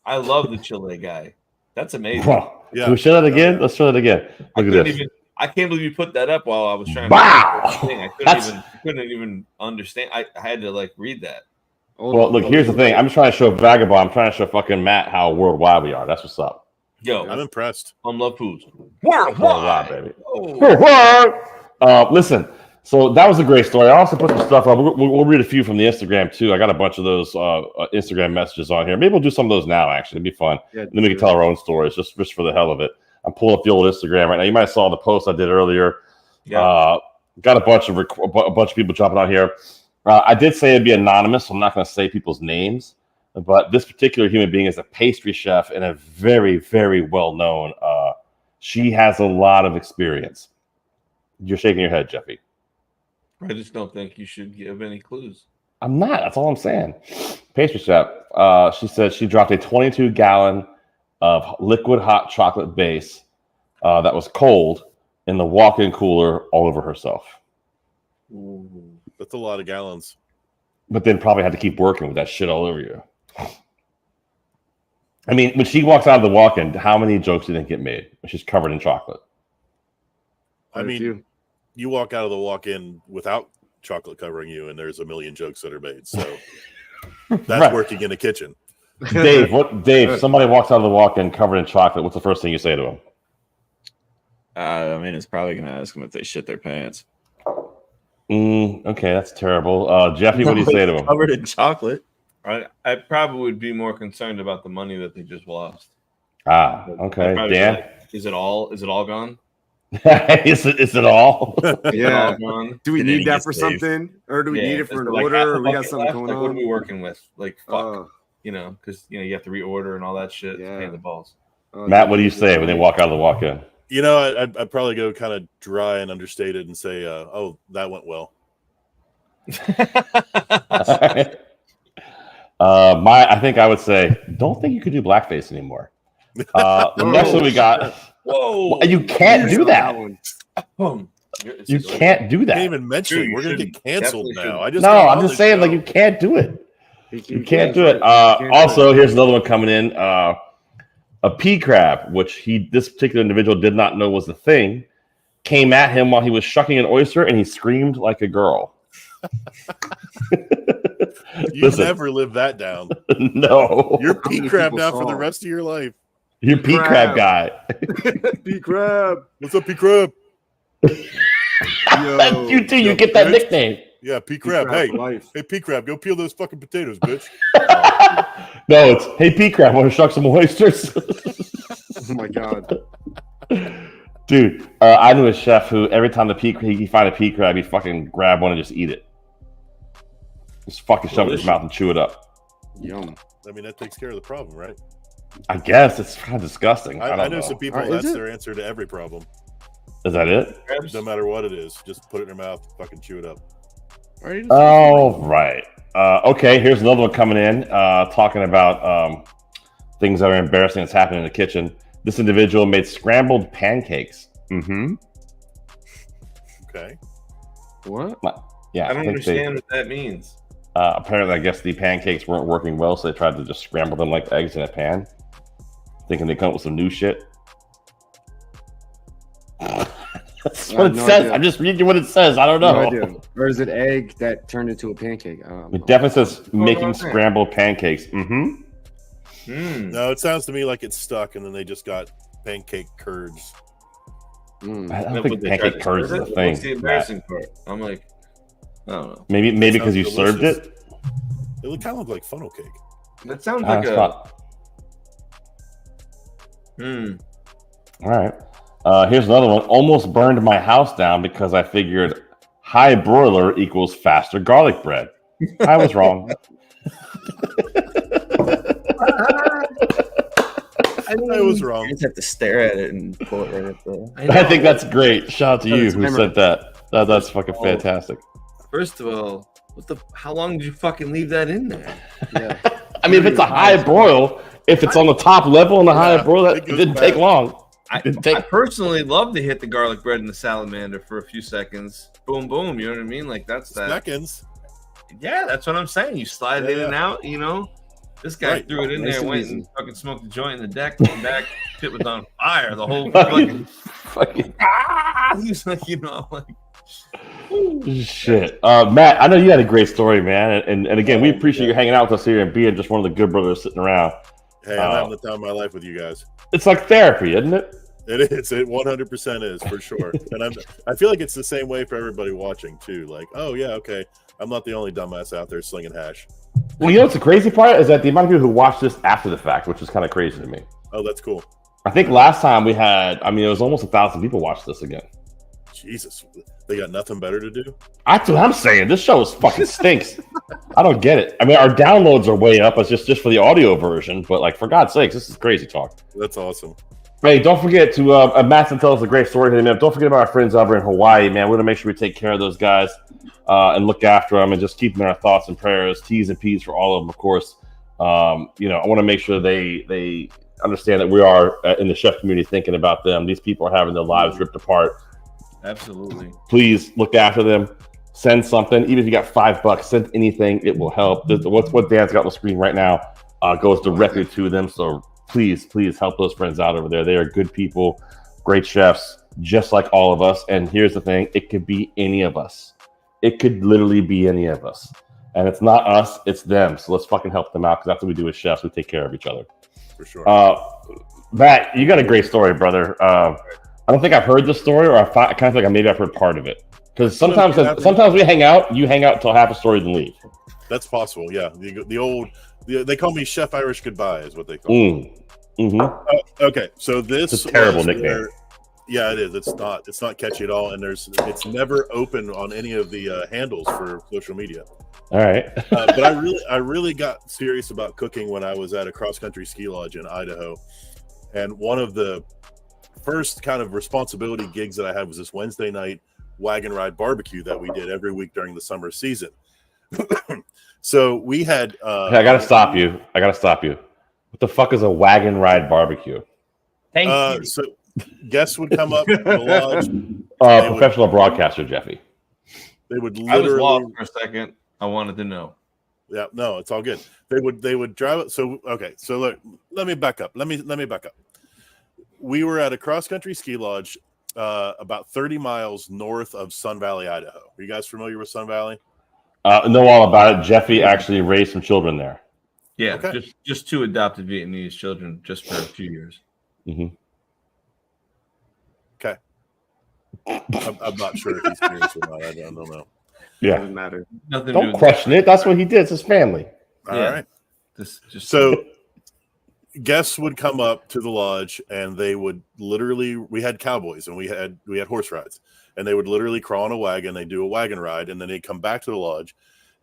I love the Chile guy. That's amazing. Yeah. Can we show that again? Let's show that again. Look at this. I can't believe you put that up while I was trying to thing. I couldn't even understand. I had to like read that. Well, look, here's the thing. I'm just trying to show Vagabond. I'm trying to show fucking Matt how worldwide we are. That's what's up. Yo, I'm impressed. Plumluvfoods. Worldwide, baby. Listen, so that was a great story. I also put some stuff up. We'll read a few from the Instagram too. I got a bunch of those Instagram messages on here. Maybe we'll do some of those now. Actually, it'd be fun. Yeah, then we can tell our own stories just for the hell of it. I'm pulling up the old Instagram right now. You might have saw the post I did earlier. Yeah. Got a bunch of people jumping on here. I did say it'd be anonymous, so I'm not going to say people's names. But this particular human being is a pastry chef and a very, very well known. She has a lot of experience. You're shaking your head, Jeffy. I just don't think you should give any clues. I'm not. That's all I'm saying. Pastry chef. She said she dropped a 22-gallon of liquid hot chocolate base that was cold in the walk-in cooler all over herself. Ooh, that's a lot of gallons. But then probably had to keep working with that shit all over you. I mean, when she walks out of the walk-in, how many jokes do you think get made when she's covered in chocolate? I mean, you walk out of the walk-in without chocolate covering you, and there's a million jokes that are made. So that's right. Working in a kitchen. Dave, somebody walks out of the walk-in covered in chocolate. What's the first thing you say to them? I mean, it's probably going to ask them if they shit their pants. Okay, that's terrible. Jeffy, what do you say to them? Covered in chocolate. I probably would be more concerned about the money that they just lost. Okay. Dan? Like, is it all gone? Is it all? Yeah. Do we need that for something? Or do we need it for an order? Or we got something going on? What are we working with? Like, fuck. Because you have to reorder and all that shit. Yeah. Pain in the balls. Matt, what do you say when they walk out of the walk-in? I'd probably go kind of dry and understated and say, "Oh, that went well." I think I would say, don't think you could do blackface anymore. The next one we got. Whoa! You can't do that. You can't do that. Can't even mention it. We're gonna get canceled now. I'm just saying, like, you can't do it. You can't do it. Also, here's another one coming in. A pea crab, which this particular individual did not know was a thing, came at him while he was shucking an oyster, and he screamed like a girl. You never live that down. No. You're pea crab now for the rest of your life. You're P Crab guy. P Crab. What's up, P Crab? You too. You get that nickname. Yeah, P Crab. Hey, P Crab, go peel those fucking potatoes, bitch. No, it's hey P Crab, want to shuck some oysters? Oh my god, dude! I knew a chef who every time he find a P Crab, he fucking grab one and just eat it. Just fucking shove it in his mouth and chew it up. Yum. I mean, that takes care of the problem, right? I guess it's kind of disgusting. I know some people that's their answer to every problem. Is that it? No matter what it is, just put it in your mouth, fucking chew it up. Oh, right. Okay, here's another one coming in, talking about things that are embarrassing that's happening in the kitchen. This individual made scrambled pancakes. Mm-hmm. Okay. What? Yeah, I don't understand what that means. Apparently, I guess the pancakes weren't working well, so they tried to just scramble them like eggs in a pan, thinking they come up with some new shit. That's what it says. Idea. I'm just reading what it says. I don't know. No idea. Or is it egg that turned into a pancake? It definitely says making scrambled pancakes. Mm-hmm. No, it sounds to me like it's stuck, and then they just got pancake curds. I don't think pancake curds is a thing. What's the embarrassing part? I'm like, I don't know. Maybe because you served it. It would kind of look like funnel cake. That sounds like a. All right. Here's another one. Almost burned my house down because I figured high broiler equals faster garlic bread. I was wrong. I was wrong. You just have to stare at it and pull it right up there. I think that's great. Shout out to you who said that. That's fucking fantastic. First of all, how long did you fucking leave that in there? Yeah. I mean, if it's a high broil, if it's on the top level on the high broil, it didn't take long. I personally love to hit the garlic bread in the salamander for a few seconds. Boom, boom. You know what I mean? Like that's that. Seconds. Yeah, that's what I'm saying. You slide it in and out. You know, this guy threw it in there, went and fucking smoked the joint in the deck, came back, shit was on fire. The whole fucking he's like, you know, like. Shit, Matt. I know you had a great story, man, and again, we appreciate you hanging out with us here and being just one of the good brothers sitting around. Hey, I'm having the time of my life with you guys. It's like therapy, isn't it? It is. It 100% is for sure. And I feel like it's the same way for everybody watching too. Like, oh yeah, okay, I'm not the only dumbass out there slinging hash. Well, you know what's the crazy part is that the amount of people who watch this after the fact, which is kind of crazy to me. Oh, that's cool. I think last time we had, it was almost 1,000 people watch this again. Jesus, they got nothing better to do. That's what I'm saying. This show is fucking stinks. I don't get it. I mean, our downloads are way up. It's just for the audio version, but like for God's sakes, this is crazy talk. That's awesome. Hey, don't forget to Mattson tell us a great story today, man. Don't forget about our friends over in Hawaii, man. We're gonna make sure we take care of those guys and look after them and just keep them in our thoughts and prayers. T's and P's for all of them, of course. I want to make sure they understand that we are in the chef community thinking about them. These people are having their lives ripped apart. Absolutely. Please look after them. Send something, even if you got $5, send anything. It will help. What Dan's got on the screen right now goes directly to them. So please help those friends out over there. They are good people, great chefs, just like all of us. And here's the thing: it could be any of us. It could literally be any of us. And it's not us; it's them. So let's fucking help them out because that's what we do as chefs. We take care of each other. For sure. Matt, you got a great story, brother. I don't think I've heard this story, or I kind of feel like maybe I've heard part of it. Because sometimes we hang out, you hang out until half a story, then leave. That's possible, yeah. They call me Chef Irish Goodbye, is what they call me. Mm-hmm. Okay, so this is a terrible nickname. Yeah, it is. It's not catchy at all, and it's never open on any of the handles for social media. All right. But I really got serious about cooking when I was at a cross country ski lodge in Idaho, and one of the first kind of responsibility gigs that I had was this Wednesday night wagon ride barbecue that we did every week during the summer season. So we had I gotta stop you. What the fuck is a wagon ride barbecue? Thank you. So guests would come up to the lodge. Professional broadcaster Jeffy. They would I was literally lost for a second. I wanted to know. Yeah, no, it's all good. They would drive it. So okay, so look, let me back up. Let me back up. We were at a cross-country ski lodge about 30 miles north of Sun Valley, Idaho. Are you guys familiar with Sun Valley? Know all about it. Jeffy actually raised some children there. Yeah, okay. just 2 adopted Vietnamese children just for a few years. Mm-hmm. Okay. I'm not sure if he's serious or not. I don't know. Yeah. Doesn't matter. Nothing Don't question it. That's what he did. It's his family. All right. Just So guests would come up to the lodge and they would literally, we had cowboys and we had horse rides, and they would literally crawl in a wagon. They do a wagon ride, and then they'd come back to the lodge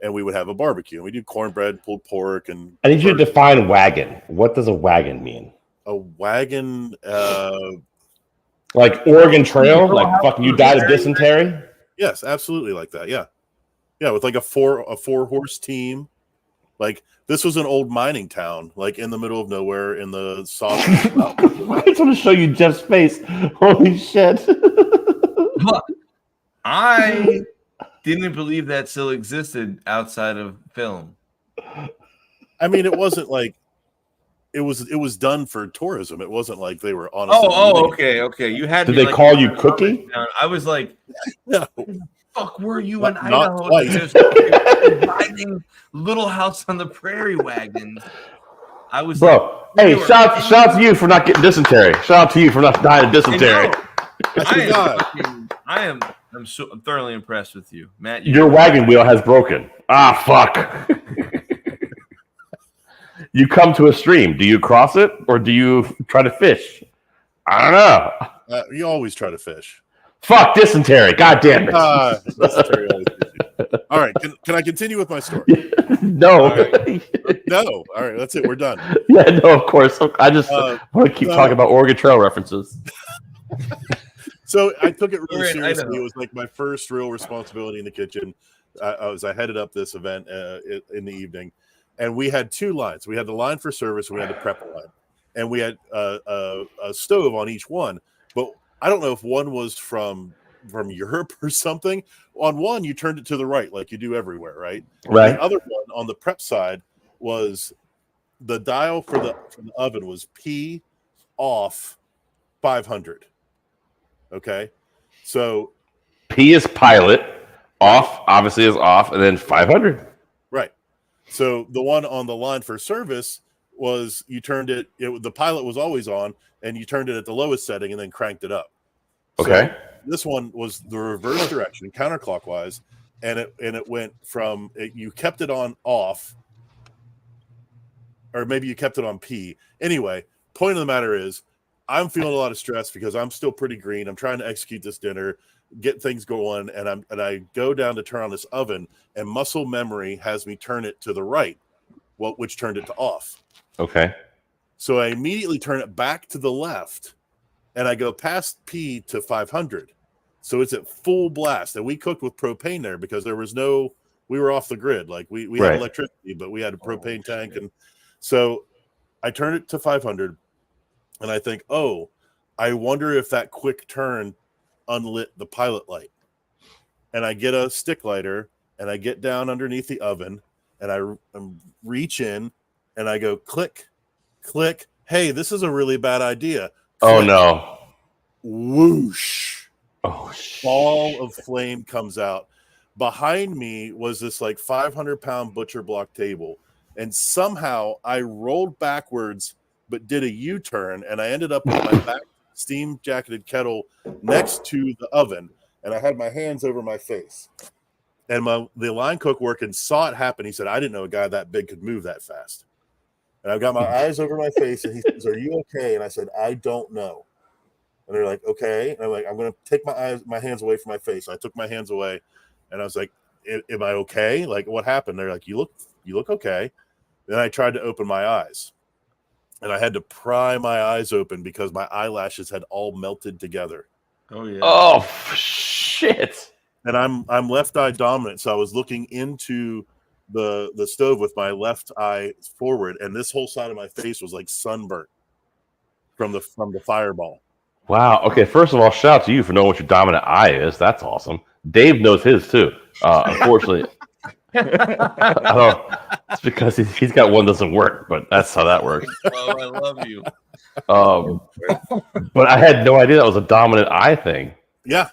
and we would have a barbecue. And we do cornbread, pulled pork, and I need you to define wagon. What does a wagon mean? a wagon, like Oregon Trail, like fucking you died of dysentery. Yes, absolutely, like that. Yeah, with like a four horse team. Like this was an old mining town, like in the middle of nowhere in the soft. I just want to show you Jeff's face. Holy shit! I didn't believe that still existed outside of film. I mean, it wasn't like it was done for tourism. It wasn't like they were on. Okay. You had. Did they call you Cookie? I was like, no. Fuck, were you in Not Idaho? twice. Just riding Little House on the Prairie wagons. I was Bro, like, hey, shout out to you for not getting dysentery. Shout out to you for not dying of dysentery. I'm thoroughly impressed with you, Matt. Your wagon wheel has broken. Ah, fuck. You come to a stream. Do you cross it or do you try to fish? I don't know. You always try to fish. Fuck dysentery. God damn it. Dysentery always gets you. All right. Can I continue with my story? No. All right. No. All right. That's it. We're done. Yeah, no, of course. I just want to keep talking about Oregon Trail references. So I took it really seriously. It was like my first real responsibility in the kitchen. I headed up this event in the evening, and we had two lines. We had the line for service, and we had the prep line, and we had a stove on each one. But I don't know if one was from Europe or something. On one, you turned it to the right, like you do everywhere, right? Right. The other one on the prep side was the dial for the oven was P off 500. Okay, so P is pilot, off obviously is off, and then 500. Right. So the one on the line for service was you turned it. The pilot was always on, and you turned it at the lowest setting and then cranked it up. Okay. So this one was the reverse direction, counterclockwise, and it went from you kept it on off, or maybe you kept it on P. Anyway, point of the matter is, I'm feeling a lot of stress because I'm still pretty green. I'm trying to execute this dinner, get things going, and I go down to turn on this oven, and muscle memory has me turn it to the right, which turned it to off. Okay. So I immediately turn it back to the left, and I go past P to 500. So it's at full blast, and we cooked with propane there because we were off the grid. Like we Right. had electricity, but we had a propane tank, and so I turn it to 500. And I think, I wonder if that quick turn unlit the pilot light. And I get a stick lighter and I get down underneath the oven and I reach in and I go click, click. Hey, this is a really bad idea. Click. Oh no. Whoosh. Oh, ball of flame comes out. Behind me was this like 500-pound butcher block table. And somehow I rolled backwards but did a U-turn, and I ended up with my back steam jacketed kettle next to the oven, and I had my hands over my face. And the line cook working saw it happen. He said, I didn't know a guy that big could move that fast. And I've got my eyes over my face, and he says, are you okay? And I said, I don't know. And they're like, okay. And I'm like, I'm going to take my hands away from my face. I took my hands away, and I was like, am I okay? Like, what happened? They're like, you look okay. Then I tried to open my eyes. And I had to pry my eyes open because my eyelashes had all melted together. Oh yeah. Oh shit. And I'm left eye dominant, so I was looking into the stove with my left eye forward, and this whole side of my face was like sunburnt from the fireball. Wow. Okay. First of all, shout out to you for knowing what your dominant eye is. That's awesome. Dave knows his too. Unfortunately. It's because he's got one that doesn't work, but that's how that works. Oh, I love you. But I had no idea that was a dominant eye thing. Yeah,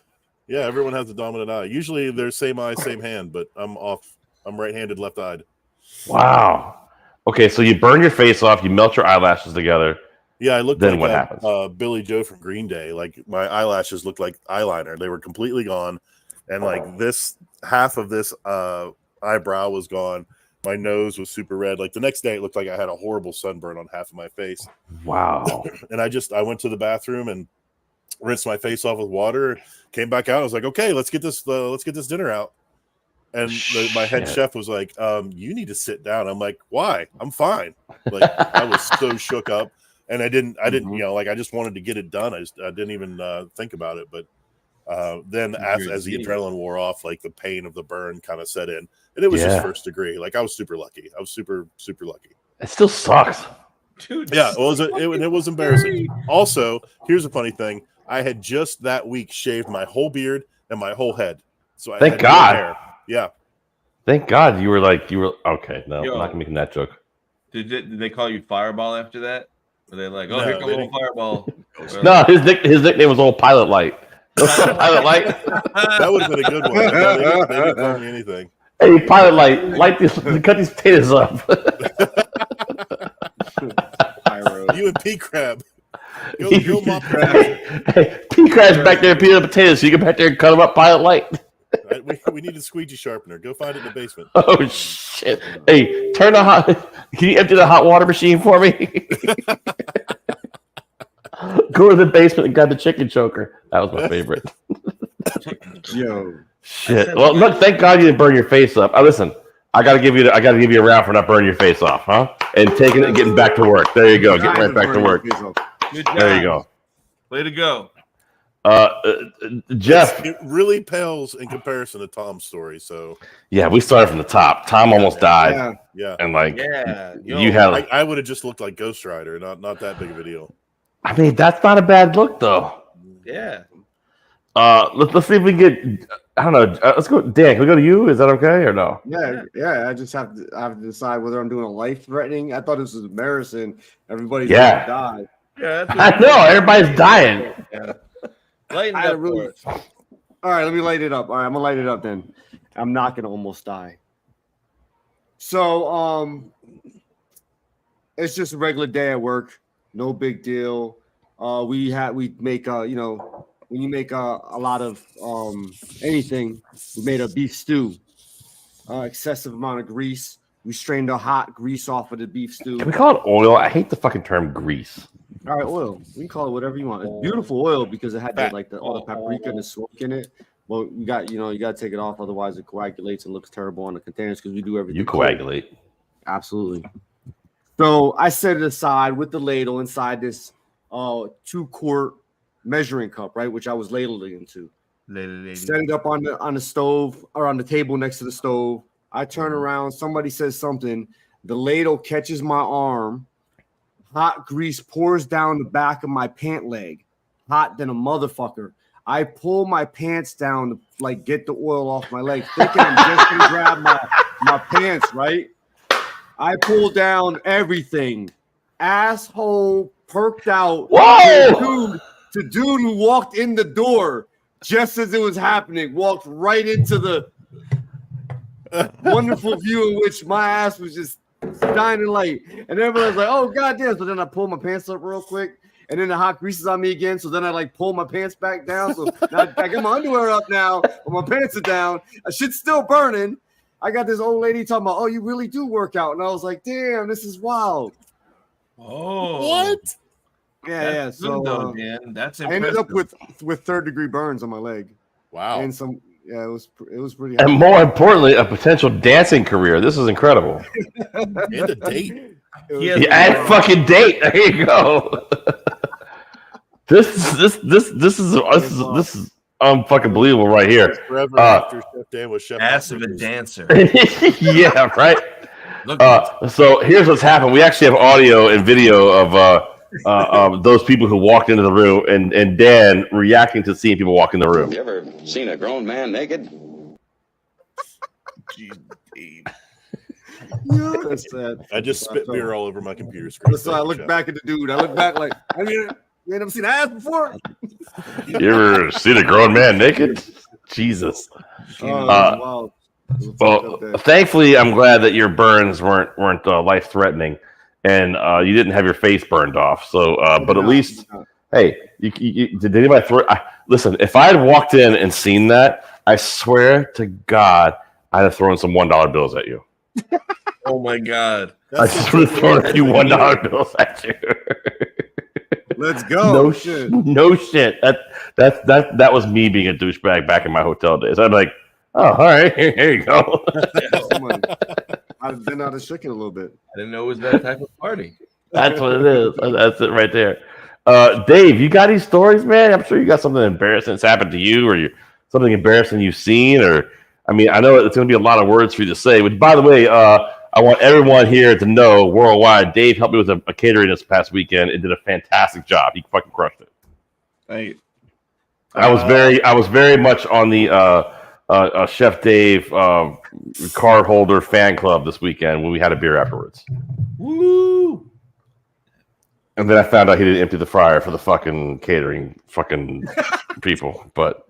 everyone has a dominant eye. Usually they're same eye, same hand, but I'm off. I'm right-handed, left-eyed. Wow. Okay, so you burn your face off, you melt your eyelashes together. Yeah, I looked then like what happens? Billy Joe from Green Day. Like my eyelashes looked like eyeliner; they were completely gone, and like this half of this eyebrow was gone. My nose was super red. Like the next day, it looked like I had a horrible sunburn on half of my face. Wow! And I went to the bathroom and rinsed my face off with water. Came back out. I was like, okay, let's get this dinner out. And my head chef was like, you need to sit down. I'm like, why? I'm fine. Like I was so shook up. And I didn't, like I just wanted to get it done. I didn't even think about it. But then as the adrenaline wore off, like the pain of the burn kind of set in, and it was just first degree. Like I was super lucky. I was super, super lucky. It still sucks. Dude, yeah, it was embarrassing. Also, here's a funny thing. I had just that week shaved my whole beard and my whole head. So I Thank had God. no hair. Yeah. Thank God you were okay. No, I'm not gonna make that joke. Did they call you Fireball after that? Were they like, oh, No, here comes old Fireball? No, his nickname was Old Pilot Light. Pilot Light. That would have been a good one. They didn't call me anything. Hey, Pilot Light, cut these potatoes up. You and P Crab. Go mop crab. Hey, P Crab's back there peeling potatoes, so you go back there and cut them up, Pilot Light. We need a squeegee sharpener. Go find it in the basement. Oh shit! Hey, can you empty the hot water machine for me? Go to the basement and grab the chicken choker. That was my favorite. Yo, shit. Well, look, thank God you didn't burn your face up. Listen, I gotta give you a round for not burning your face off, huh? And taking it and getting back to work. There you go. Get right back to work. Good job. There you go. Way to go. Jeff, it really pales in comparison to Tom's story. So yeah, we started from the top. Tom almost died. Yeah, and like, you had. I would have just looked like Ghost Rider. Not that big of a deal. I mean, that's not a bad look though. Yeah. Let's see if we can get. I don't know. Let's go, Dan. Can we go to you? Is that okay or no? Yeah. I just have to decide whether I'm doing a life-threatening. I thought this was embarrassing. Everybody's gonna die. Yeah, I know. Everybody's dying. Yeah. Lighten up for it. All right, let me light it up. All right, I'm gonna light it up then. I'm not gonna almost die. So it's just a regular day at work. No big deal. We make when you make a lot of anything, we made a beef stew. Excessive amount of grease. We strained the hot grease off of the beef stew. Can we call it oil? I hate the fucking term grease. All right, oil. We can call it whatever you want. It's beautiful oil because it had all the paprika and the smoke in it. Well, you got to take it off, otherwise it coagulates and looks terrible on the containers because we do everything. You coagulate. Absolutely. So I set it aside with the ladle inside this 2-quart measuring cup, right, which I was ladling into. Set it up on the stove or on the table next to the stove. I turn around, somebody says something. The ladle catches my arm. Hot grease pours down the back of my pant leg. Hot than a motherfucker. I pull my pants down to like get the oil off my leg, thinking I'm just gonna grab my pants, right? I pull down everything. Asshole perked out. Whoa! The dude who walked in the door just as it was happening, walked right into the wonderful view in which my ass was just shining light. And everybody was like, oh, goddamn. So then I pulled my pants up real quick. And then the hot grease is on me again. So then I like pull my pants back down. So now I get my underwear up now, but my pants are down. Shit's still burning. I got this old lady talking about, oh, you really do work out. And I was like, damn, this is wild. Oh. What? Yeah. That's So good though, Dan. That's I impressive. ended up with 3rd-degree burns on my leg. Wow. And some, it was pretty. And more importantly, a potential dancing career. This is incredible. And a date. And fucking date. There you go. This is unfucking believable right here. Forever after Chef Dan was Chef. Ass of a dancer. Yeah, right. So here's what's happened. We actually have audio and video of those people who walked into the room and Dan reacting to seeing people walk in the room. You ever seen a grown man naked? Jeez, Dave. That's sad. I just spit beer all over my computer screen. So I look back at the dude. I look back like, I mean, you ain't never seen ass before? You ever seen a grown man naked? Jesus. Wow. Well, thankfully, I'm glad that your burns weren't life threatening. and you didn't have your face burned off. So, but at least, hey, did anybody throw? Listen, if I had walked in and seen that, I swear to God, I'd have thrown some $1 bills at you. Oh my God! I just would have thrown a few $1 bills at you. Let's go. No shit. No shit. That was me being a douchebag back in my hotel days. I'd be like, oh, all right, here you go. I've been out of shaking a little bit. I didn't know it was that type of party. That's what it is. That's it right there. Dave, you got these stories, man? I'm sure you got something embarrassing that's happened to you, or something embarrassing you've seen, or I mean, I know it's going to be a lot of words for you to say. But by the way, I want everyone here to know worldwide, Dave helped me with a catering this past weekend and did a fantastic job. He fucking crushed it. Hey, I was very much on the Chef Dave card holder fan club this weekend when we had a beer afterwards. Woo! And then I found out he didn't empty the fryer for the fucking catering fucking people, but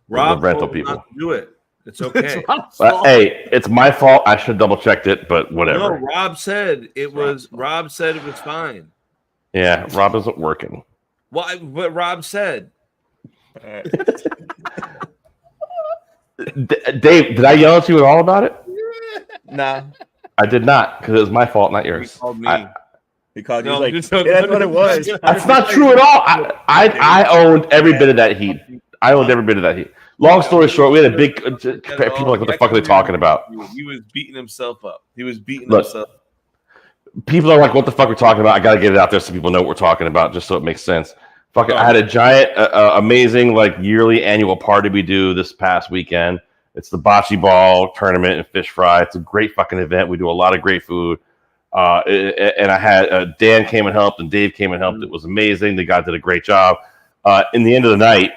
Rob the rental people do it. It's okay. Hey, it's my fault. I should double checked it, but whatever. No, Rob said it was. Rob said it was fine. Yeah, Rob isn't working. Well, what Rob said. Dave, did I yell at you at all about it? Nah, I did not, because it was my fault, not yours. He called me. he called you. No, He's like, yeah, that's what it was. That's not true at all. I owned every bit of that heat. I owned every bit of that heat. Long story short, we had a big people like, what the fuck are they talking about? He was beating himself up. Look, people are like, what the fuck are we talking about? I gotta get it out there so people know what we're talking about, just so it makes sense. Fucking, I had a giant, amazing, like yearly annual party we do this past weekend. It's the bocce ball tournament and fish fry. It's a great fucking event. We do a lot of great food. And I had Dan came and helped, and Dave came and helped. It was amazing. The guy did a great job. In the end of the night,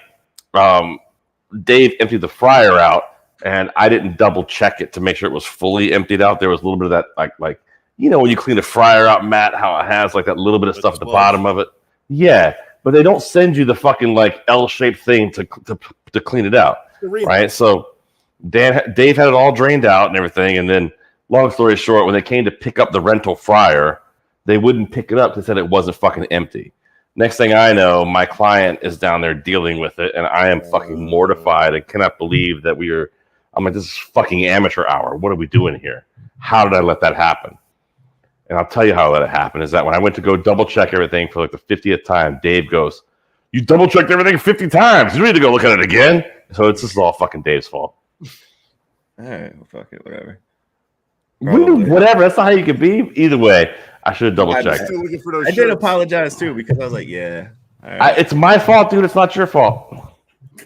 Dave emptied the fryer out, and I didn't double check it to make sure it was fully emptied out. There was a little bit of that, like you know, when you clean a fryer out, Matt, how it has like that little bit of stuff at the bottom of it. Yeah, but they don't send you the fucking like L-shaped thing to clean it out, right? So Dave had it all drained out and everything, and then long story short, when they came to pick up the rental fryer, they wouldn't pick it up. They said it wasn't fucking empty. Next thing I know, my client is down there dealing with it, and I am fucking mortified and cannot believe that I'm like, this is fucking amateur hour. What are we doing here? How did I let that happen? And I'll tell you how I let it happen is that when I went to go double check everything for like the 50th time, Dave goes, you double checked everything 50 times. You need to go look at it again. So this is all fucking Dave's fault. All right, well, fuck it, whatever. Whatever. That's not how you could be. Either way, I should have double checked. I did apologize too because I was like, yeah. All right. It's my fault, dude. It's not your fault.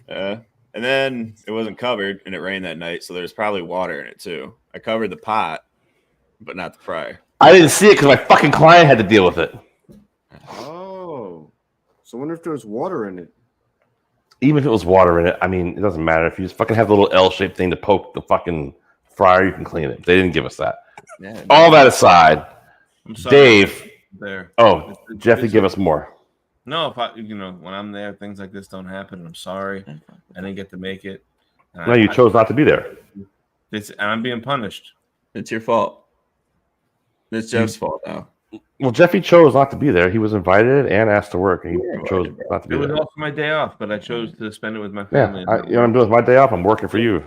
And then it wasn't covered, and it rained that night, so there's probably water in it too. I covered the pot, but not the fryer. I didn't see it because my fucking client had to deal with it. Oh, so I wonder if there's water in it. Even if it was water in it, I mean, it doesn't matter. If you just fucking have the little L-shaped thing to poke the fucking fryer, you can clean it. They didn't give us that. Yeah, all that aside, Dave. There. Oh, Jeffy, give us more. No, if when I'm there, things like this don't happen. I'm sorry. I didn't get to make it. No, you chose not to be there. And I'm being punished. It's your fault. It's Jeff's fault now. Well, Jeffy chose not to be there. He was invited and asked to work, and he chose not to be there. It was also my day off, but I chose to spend it with my family. Yeah, you know what I'm doing with my day off? I'm working for you.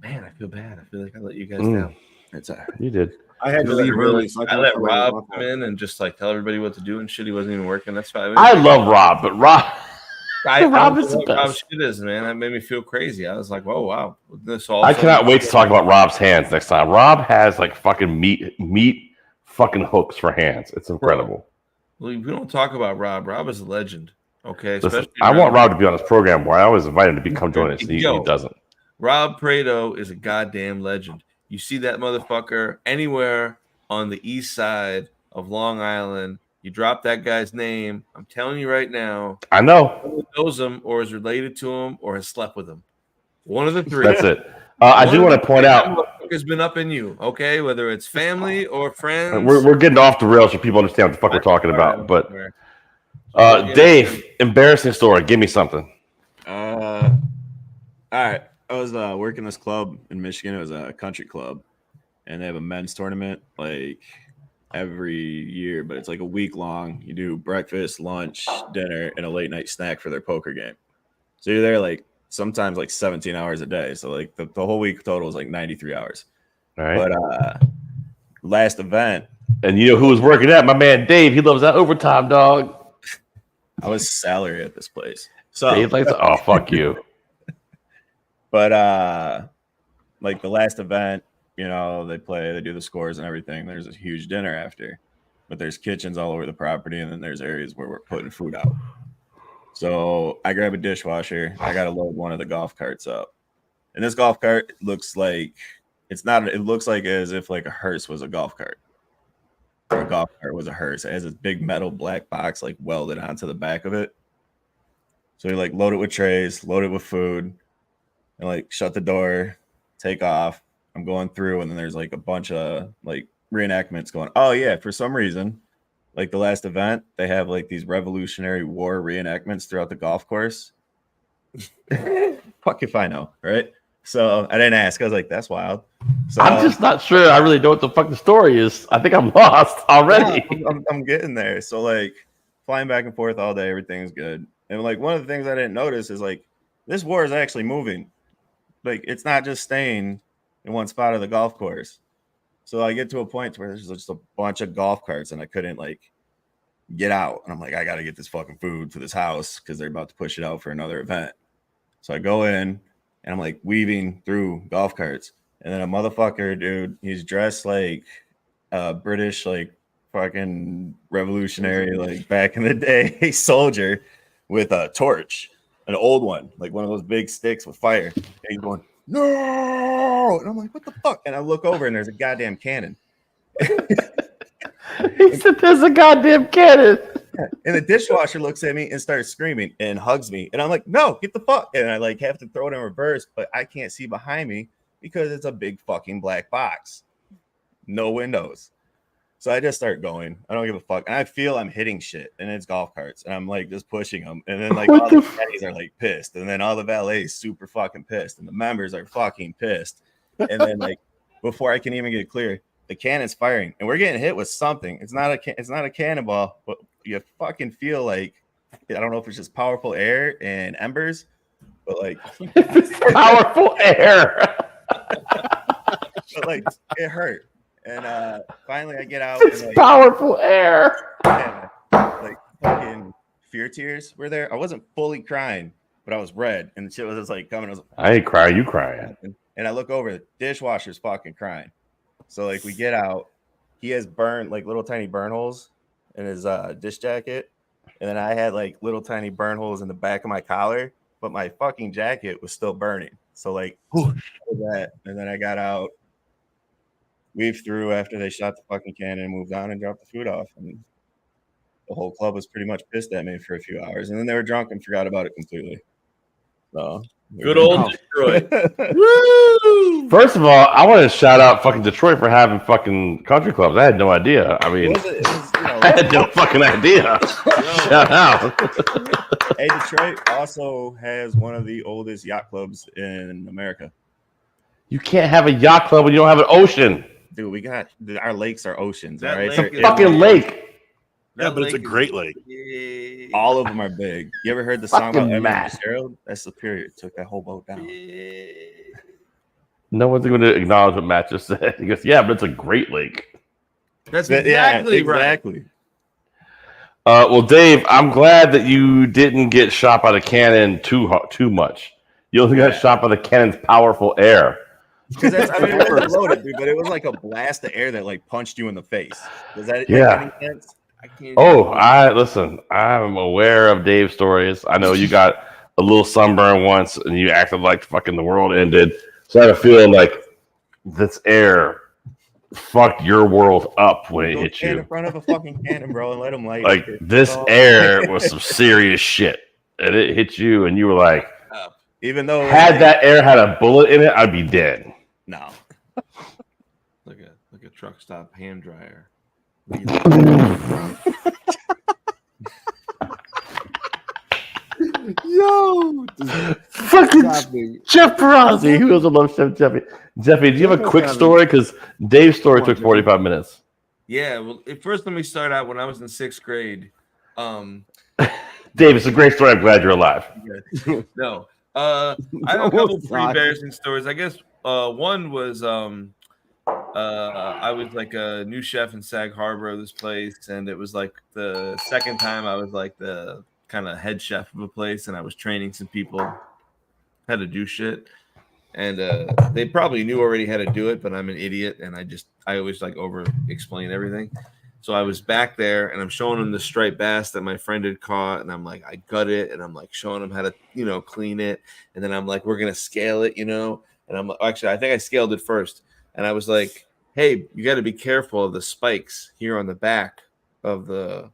Man, I feel bad. I feel like I let you guys down. It's all right. You did. I had to leave early. So I let Rob come in and just like tell everybody what to do and shit. He wasn't even working. That's fine. I love Rob, but Rob is the best. Rob shit is, man. That made me feel crazy. I was like, whoa, wow. I cannot wait to talk about Rob's hands next time. Rob has like fucking meat fucking hooks for hands. It's incredible. Well, we don't talk about Rob. Rob is a legend. Okay. Listen, I want Rob to be on this program where I always invite him to come join us. He doesn't. Rob Prado is a goddamn legend. You see that motherfucker anywhere on the east side of Long Island, you drop that guy's name. I'm telling you right now. I know. Knows him or is related to him or has slept with him. One of the three. That's it. I do want to point out. Has been up in you, okay? Whether it's family or friends. We're getting off the rails so people understand what the fuck we're talking about. But Dave, embarrassing story. Give me something. All right. I was working this club in Michigan. It was a country club, and they have a men's tournament like every year, but it's like a week long. You do breakfast, lunch, dinner, and a late night snack for their poker game. So you're there like sometimes like 17 hours a day. So like the whole week total is like 93 hours. All right. But last event. And you know who was working that? My man Dave. He loves that overtime, dog. I was salary at this place. So Dave likes oh fuck you. But like the last event, you know, they do the scores and everything. There's a huge dinner after, but there's kitchens all over the property, and then there's areas where we're putting food out. So I grab a dishwasher. I got to load one of the golf carts up, and this golf cart looks like it looks like as if like a hearse was a golf cart, or a golf cart was a hearse. It has this big metal black box like welded onto the back of it. So you like load it with trays, load it with food, and like shut the door, take off. I'm going through, and then there's like a bunch of like reenactments going. Oh yeah, for some reason, like the last event, they have like these Revolutionary War reenactments throughout the golf course. Fuck if I know, right? So I didn't ask. I was like, that's wild. So I'm just not sure. I really know what the fuck the story is. I think I'm lost already. Yeah, I'm getting there. So like flying back and forth all day, everything's good. And like one of the things I didn't notice is like this war is actually moving. Like it's not just staying in one spot of the golf course. So I get to a point where there's just a bunch of golf carts and I couldn't like get out. And I'm like, I got to get this fucking food for this house because they're about to push it out for another event. So I go in and I'm like weaving through golf carts. And then a motherfucker, dude, he's dressed like a British, like fucking revolutionary, like back in the day soldier with a torch, an old one, like one of those big sticks with fire. And he's going, no, and I'm like, what the fuck? And I look over and there's a goddamn cannon. He said there's a goddamn cannon. And the dishwasher looks at me and starts screaming and hugs me. And I'm like, no, get the fuck. And I like have to throw it in reverse, but I can't see behind me because it's a big fucking black box. No windows. So I just start going. I don't give a fuck. And I feel I'm hitting shit. And it's golf carts. And I'm like just pushing them. And then like all the caddies are like pissed. And then all the valets super fucking pissed. And the members are fucking pissed. And then like before I can even get clear, the cannon's firing. And we're getting hit with something. It's not a cannonball, but you fucking feel like, I don't know if it's just powerful air and embers, but like it's powerful air. But like it hurt. And finally I get out. It's and, like, powerful air. Yeah, like fucking fear tears were there. I wasn't fully crying, but I was red. And the shit was just like coming. I ain't crying, you crying. And I look over, the dishwasher's fucking crying. So like we get out. He has burned like little tiny burn holes in his dish jacket. And then I had like little tiny burn holes in the back of my collar, but my fucking jacket was still burning. So like that. And then I got out, weaved through after they shot the fucking cannon, moved on and dropped the food off. And the whole club was pretty much pissed at me for a few hours. And then they were drunk and forgot about it completely. So good old Detroit. Woo! First of all, I want to shout out fucking Detroit for having fucking country clubs. I had no idea. I mean, I had no fucking idea. Shout out. Hey, Detroit also has one of the oldest yacht clubs in America. You can't have a yacht club when you don't have an ocean. Dude, we got our lakes are oceans. That all right, It's a fucking lake. Yeah, but it's a great lake. All of them are big. You ever heard the song about Fucking Edmund Matt. Fitzgerald? That's Superior. Took that whole boat down. No one's going to acknowledge what Matt just said. He goes, yeah, but it's a great lake. That's exactly right. Exactly. Well, Dave, I'm glad that you didn't get shot by the cannon too much. You only got shot by the cannon's powerful air. Because it was loaded, dude, but it was like a blast of air that like punched you in the face. Does that make any sense? Listen, I'm aware of Dave's stories. I know you got a little sunburn once and you acted like fucking the world ended. So I have a feeling like this air fucked your world up when it hit you. In front of a fucking cannon, bro, and let them light. Like this air was some serious shit. And it hit you and you were like, even though had that air had a bullet in it, I'd be dead. No. like a truck stop hand dryer. Yo, fucking Jeff Perazzi. Who doesn't love Chef Jeffy? Jeffy, do you have a quick story? Because Dave's story took 45 minutes. Yeah, well, first let me start out when I was in 6th grade. Dave, it's a great story. I'm glad you're alive. No, I have a couple pretty embarrassing stories. I guess one was I was like a new chef in Sag Harbor of this place, and it was like the second time I was like the kind of head chef of a place, and I was training some people how to do shit. And they probably knew already how to do it, but I'm an idiot, and I always like over explain everything. So I was back there, and I'm showing them the striped bass that my friend had caught, and I'm like, I gut it, and I'm like showing them how to, clean it, and then I'm like, we're gonna scale it, and I'm actually, I think I scaled it first, and I was like, hey, you got to be careful of the spikes here on the back of the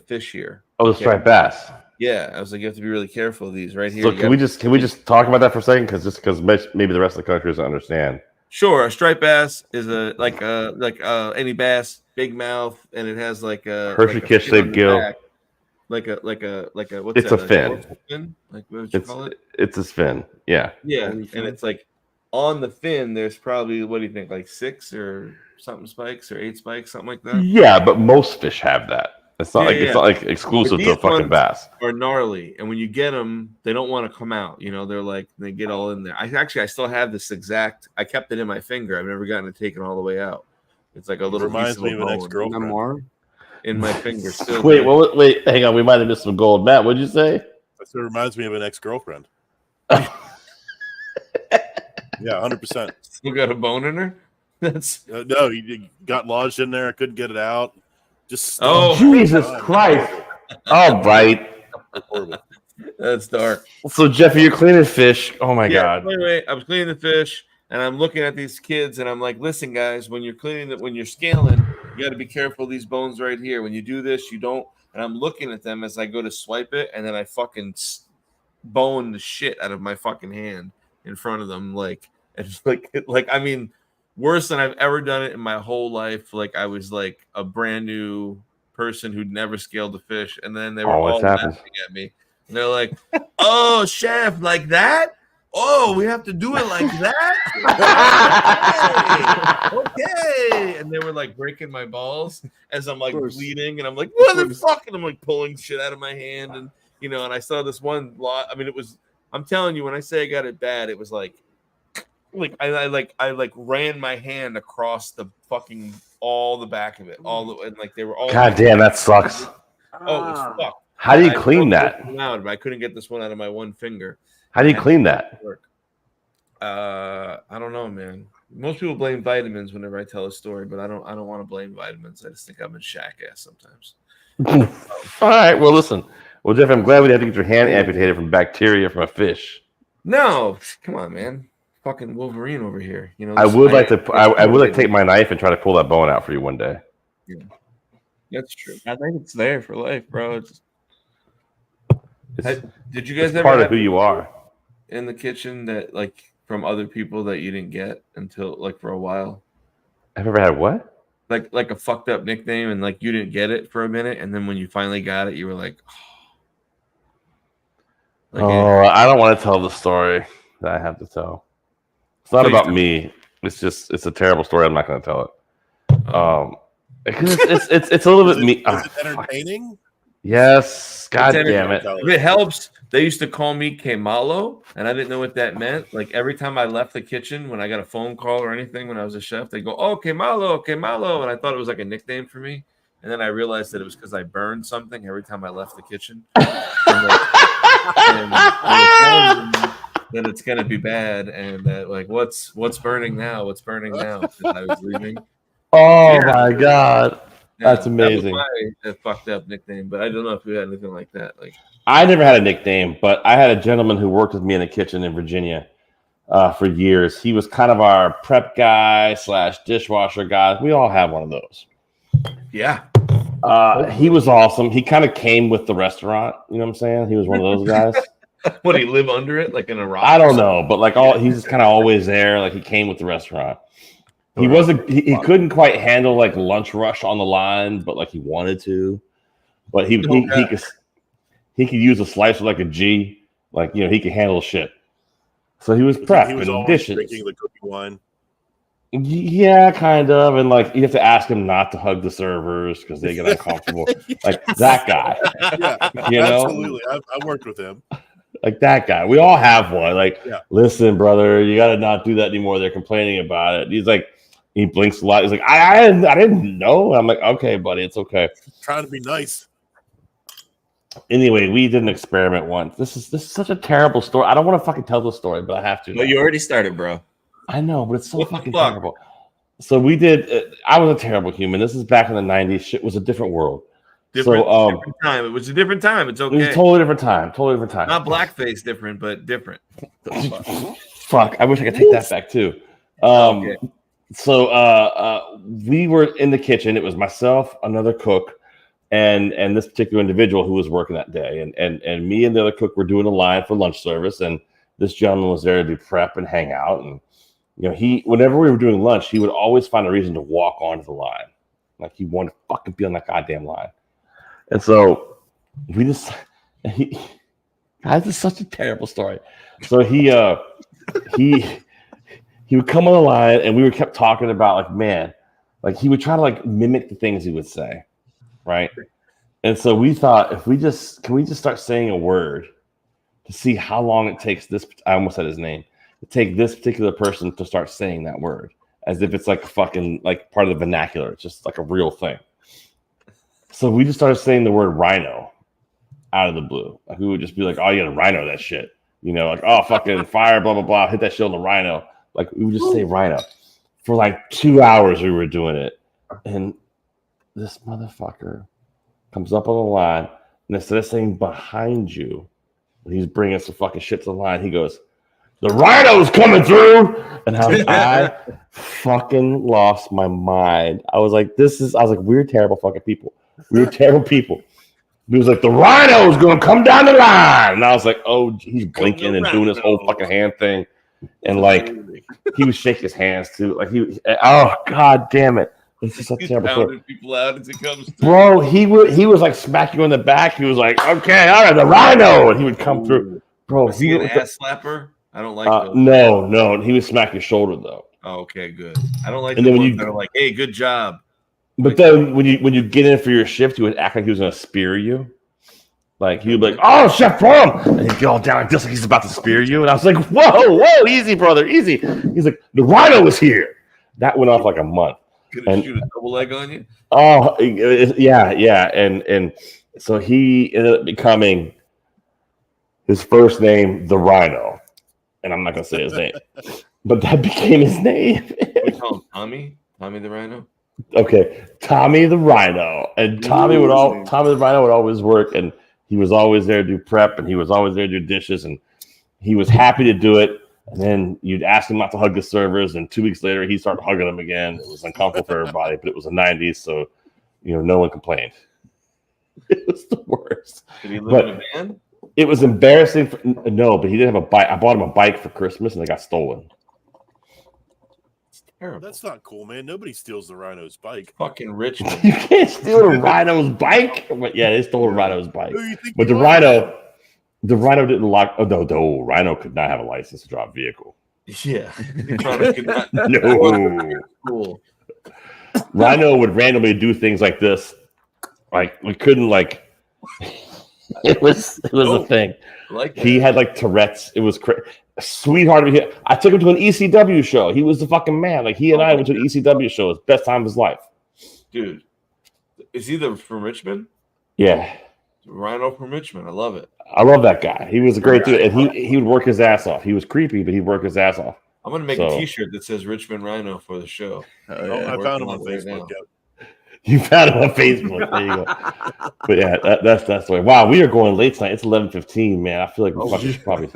fish here. Oh, the striped bass. Yeah, I was like, you have to be really careful of these right here. So can we just talk about that for a second? Because maybe the rest of the country doesn't understand. Sure, a striped bass is like any bass, big mouth, and it has like a Hershey kiss shaped gill. Back, like a what's it's that? A fin. Fin? Like what would you call it? It's a fin. Yeah. Yeah, and it's like on the fin. There's probably, what do you think, like 6 or something spikes or 8 spikes, something like that. Yeah, but most fish have that. It's not it's not like exclusive to a fucking bass. Are gnarly, and when you get them, they don't want to come out. They're like, they get all in there. I still have this exact. I kept it in my finger. I've never gotten it taken all the way out. It's like a little. Reminds me of an ex-girlfriend. In my finger still. Wait, hang on. We might have missed some gold. Matt, what'd you say? It reminds me of an ex-girlfriend. Yeah, 100%. Still got a bone in her? That's no, you got lodged in there. I couldn't get it out. Just Jesus Christ! All right, that's dark. So Jeffy, you're cleaning fish. Oh my god! Anyway, I was cleaning the fish, and I'm looking at these kids, and I'm like, "Listen, guys, when you're when you're scaling, you got to be careful of these bones right here. When you do this, you don't." And I'm looking at them as I go to swipe it, and then I fucking bone the shit out of my fucking hand in front of them, like I mean. Worse than I've ever done it in my whole life. Like I was like a brand new person who'd never scaled a fish, and then they were all laughing at me. And they're like, "Oh, chef, like that? Oh, we have to do it like that? Okay." And they were like breaking my balls as I'm like bleeding, and I'm like, "Motherfucker!" And I'm like pulling shit out of my hand, and and I saw this one lot. I mean, it was. I'm telling you, when I say I got it bad, it was like I ran my hand across the fucking all the back of it, and like they were all. God damn, that sucks. Oh, it's fucked. How do you clean that? But I couldn't get this one out of my one finger. How do you clean that? I don't know, man. Most people blame vitamins whenever I tell a story, but I don't want to blame vitamins. I just think I'm in shack ass sometimes. All right. Well, listen. Well, Jeff, I'm glad we had to get your hand amputated from bacteria from a fish. No, come on, man. Fucking Wolverine over here, I would like to take my knife and try to pull that bone out for you one day. Yeah, that's true. I think it's there for life, bro. Did you guys ever part of who you are in the kitchen that like from other people that you didn't get until like for a while? I've ever had what? Like a fucked up nickname, and like you didn't get it for a minute, and then when you finally got it, you were like, I don't want to tell the story that I have to tell. It's not about me. It's a terrible story. I'm not going to tell it. It's a little bit me. Is it entertaining? Yes. God damn it. If it helps, they used to call me Kemalo, and I didn't know what that meant. Like every time I left the kitchen, when I got a phone call or anything when I was a chef, they go, "Oh, Kemalo, Kemalo," and I thought it was like a nickname for me. And then I realized that it was because I burned something every time I left the kitchen. Then it's gonna be bad, and like what's burning now? What's burning now? Because I was leaving. Oh my god, that's amazing. That was my fucked up nickname, but I don't know if you had anything like that. Like I never had a nickname, but I had a gentleman who worked with me in the kitchen in Virginia for years. He was kind of our prep guy / dishwasher guy. We all have one of those. Yeah. He was awesome. He kind of came with the restaurant. You know what I'm saying? He was one of those guys. Would he live under it, like in a rock? I don't know, but like he's just kind of always there. Like he came with the restaurant. He wasn't. He couldn't quite handle like lunch rush on the line, but like he wanted to. But he could use a slicer like a G. Like he could handle shit. So he was prep He was and always dishes. drinking the cookie wine. Yeah, kind of, and like you have to ask him not to hug the servers because they get uncomfortable. Like that guy, Yeah, you know, absolutely. I've worked with him. like that guy. We all have one. Like, Yeah. listen, brother, you got to not do that anymore. They're complaining about it. He's like, he blinks a lot. He's like, I didn't know. I'm like, okay, buddy, it's okay. Trying to be nice. Anyway, we did an experiment once. This is such a terrible story. I don't want to fucking tell the story, but I have to. Well, you already started, bro. I know, but it's so What the fucking fuck? terrible. So we did. I was a terrible human. This is back in the '90s. Shit was a different world. Different So time. It was a different time. It's it was okay. a totally different time. Totally different time. Not blackface different, but different. Fuck. I wish I could take that back too. Okay. So we were in the kitchen. It was myself, another cook, and this particular individual who was working that day. And me and the other cook were doing a line for lunch service, and this gentleman was there to do prep and hang out. And you know, whenever we were doing lunch, he would always find a reason to walk onto the line. Like he wanted to fucking be on that goddamn line. And so we just guys, this is such a terrible story. So he would come on the line and we kept talking about like, man, like he would try to like mimic the things he would say. Right. And so we thought can we just start saying a word to see how long it takes I almost said his name, to take this particular person to start saying that word as if it's like a fucking like part of the vernacular. It's just like a real thing. So we just started saying the word rhino out of the blue. Like we would just be like, oh, you gotta rhino that shit. You know, like, oh, fucking fire, blah, blah, blah, hit that shit on the rhino. Like we would just say rhino. For like 2 hours we were doing it. And this motherfucker comes up on the line and instead of saying behind you, when he's bringing some fucking shit to the line, he goes, the rhino's coming through. And I fucking lost my mind. I was like, we're terrible fucking people. We're terrible people. He was like, the rhino's gonna come down the line. And I was like, oh, he's blinking and doing this whole fucking hand thing. And like he was shaking his hands too. Like oh god damn it. It's just a terrible story. People out as it comes through. Bro, he would like smack you in the back. He was like, okay, all right, the rhino, and he would come through. Bro, Was he an ass slapper? I don't like those. No, he would smack your shoulder though. Oh, okay, good. I don't like And the then when ones that are like, hey, good job. But then when you get in for your shift, he would act like he was gonna spear you. Like he would be like, oh, Chef Plum, and he'd get all down like this, like he's about to spear you. And I was like, whoa, easy, brother, easy. He's like, the rhino is here. That went off like a month. Gonna shoot a double leg on you? Oh, yeah. And so he ended up becoming his first name, the Rhino. And I'm not gonna say his name, but that became his name. We call him Tommy? Tommy the Rhino? Okay, Tommy the Rhino. And Tommy the Rhino would always work, and he was always there to do prep, and he was always there to do dishes, and he was happy to do it. And then you'd ask him not to hug the servers, and 2 weeks later he started hugging them again. It was uncomfortable for everybody, but it was the 90s, so no one complained. It was the worst. Did he live in a van? It was embarrassing. No, but he didn't have a bike. I bought him a bike for Christmas, and it got stolen. That's not cool, man. Nobody steals the rhino's bike. Fucking rich. You can't steal a rhino's bike. But yeah, they stole a rhino's bike. But the rhino didn't lock. Oh no, the rhino could not have a license to drive a vehicle. Yeah, could not. No. Cool. Rhino would randomly do things like this. Like we couldn't like. It was a thing. Like he had like Tourette's. It was sweetheart of him. I took him to an ECW show. He was the fucking man. Like he and I went to an ECW show. It's best time of his life. Dude, is he from Richmond? Yeah. Rhino from Richmond. I love it. I love that guy. He was a great dude, and he would work his ass off. He was creepy, but he'd work his ass off. I'm gonna make a T-shirt that says Richmond Rhino for the show. I found him on Facebook. You found him on Facebook. There you go. But yeah, that's the way. Wow, we are going late tonight. It's 11:15, man. I feel like we should probably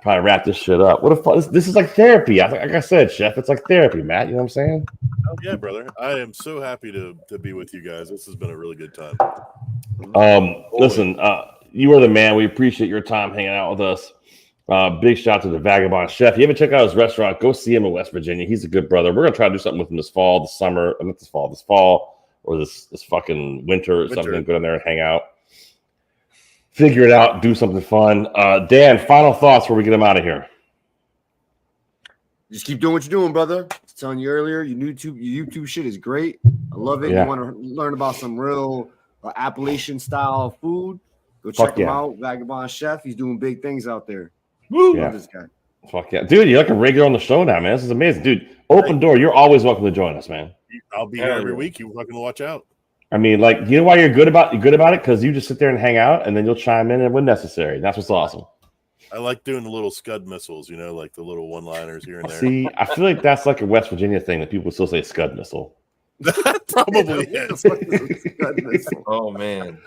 wrap this shit up. What a fun! This is like therapy. Like I said, Chef, it's like therapy, Matt. You know what I'm saying? Oh yeah, brother. I am so happy to be with you guys. This has been a really good time. Listen, you are the man. We appreciate your time hanging out with us. Big shout out to the Vagabond Chef. If you haven't checked out his restaurant, go see him in West Virginia. He's a good brother. We're gonna try to do something with him this fall, this fall, or this fucking winter or something. Go down there and hang out. Figure it out. Do something fun. Dan, final thoughts before we get him out of here. Just keep doing what you're doing, brother. I was telling you earlier, your YouTube shit is great. I love it. Yeah. You want to learn about some real Appalachian style food? Go check him out. Vagabond Chef. He's doing big things out there. Woo! Love this guy. Fuck yeah, dude! You're like a regular on the show now, man. This is amazing, dude. Open door. You're always welcome to join us, man. I'll be here every week. You're fucking watch out. I mean, like, you know why you're good about it? Because you just sit there and hang out, and then you'll chime in when necessary. That's what's awesome. I like doing the little scud missiles, you know, like the little one-liners here and there. See, I feel like that's like a West Virginia thing that people still say scud missile. Probably is. Oh man.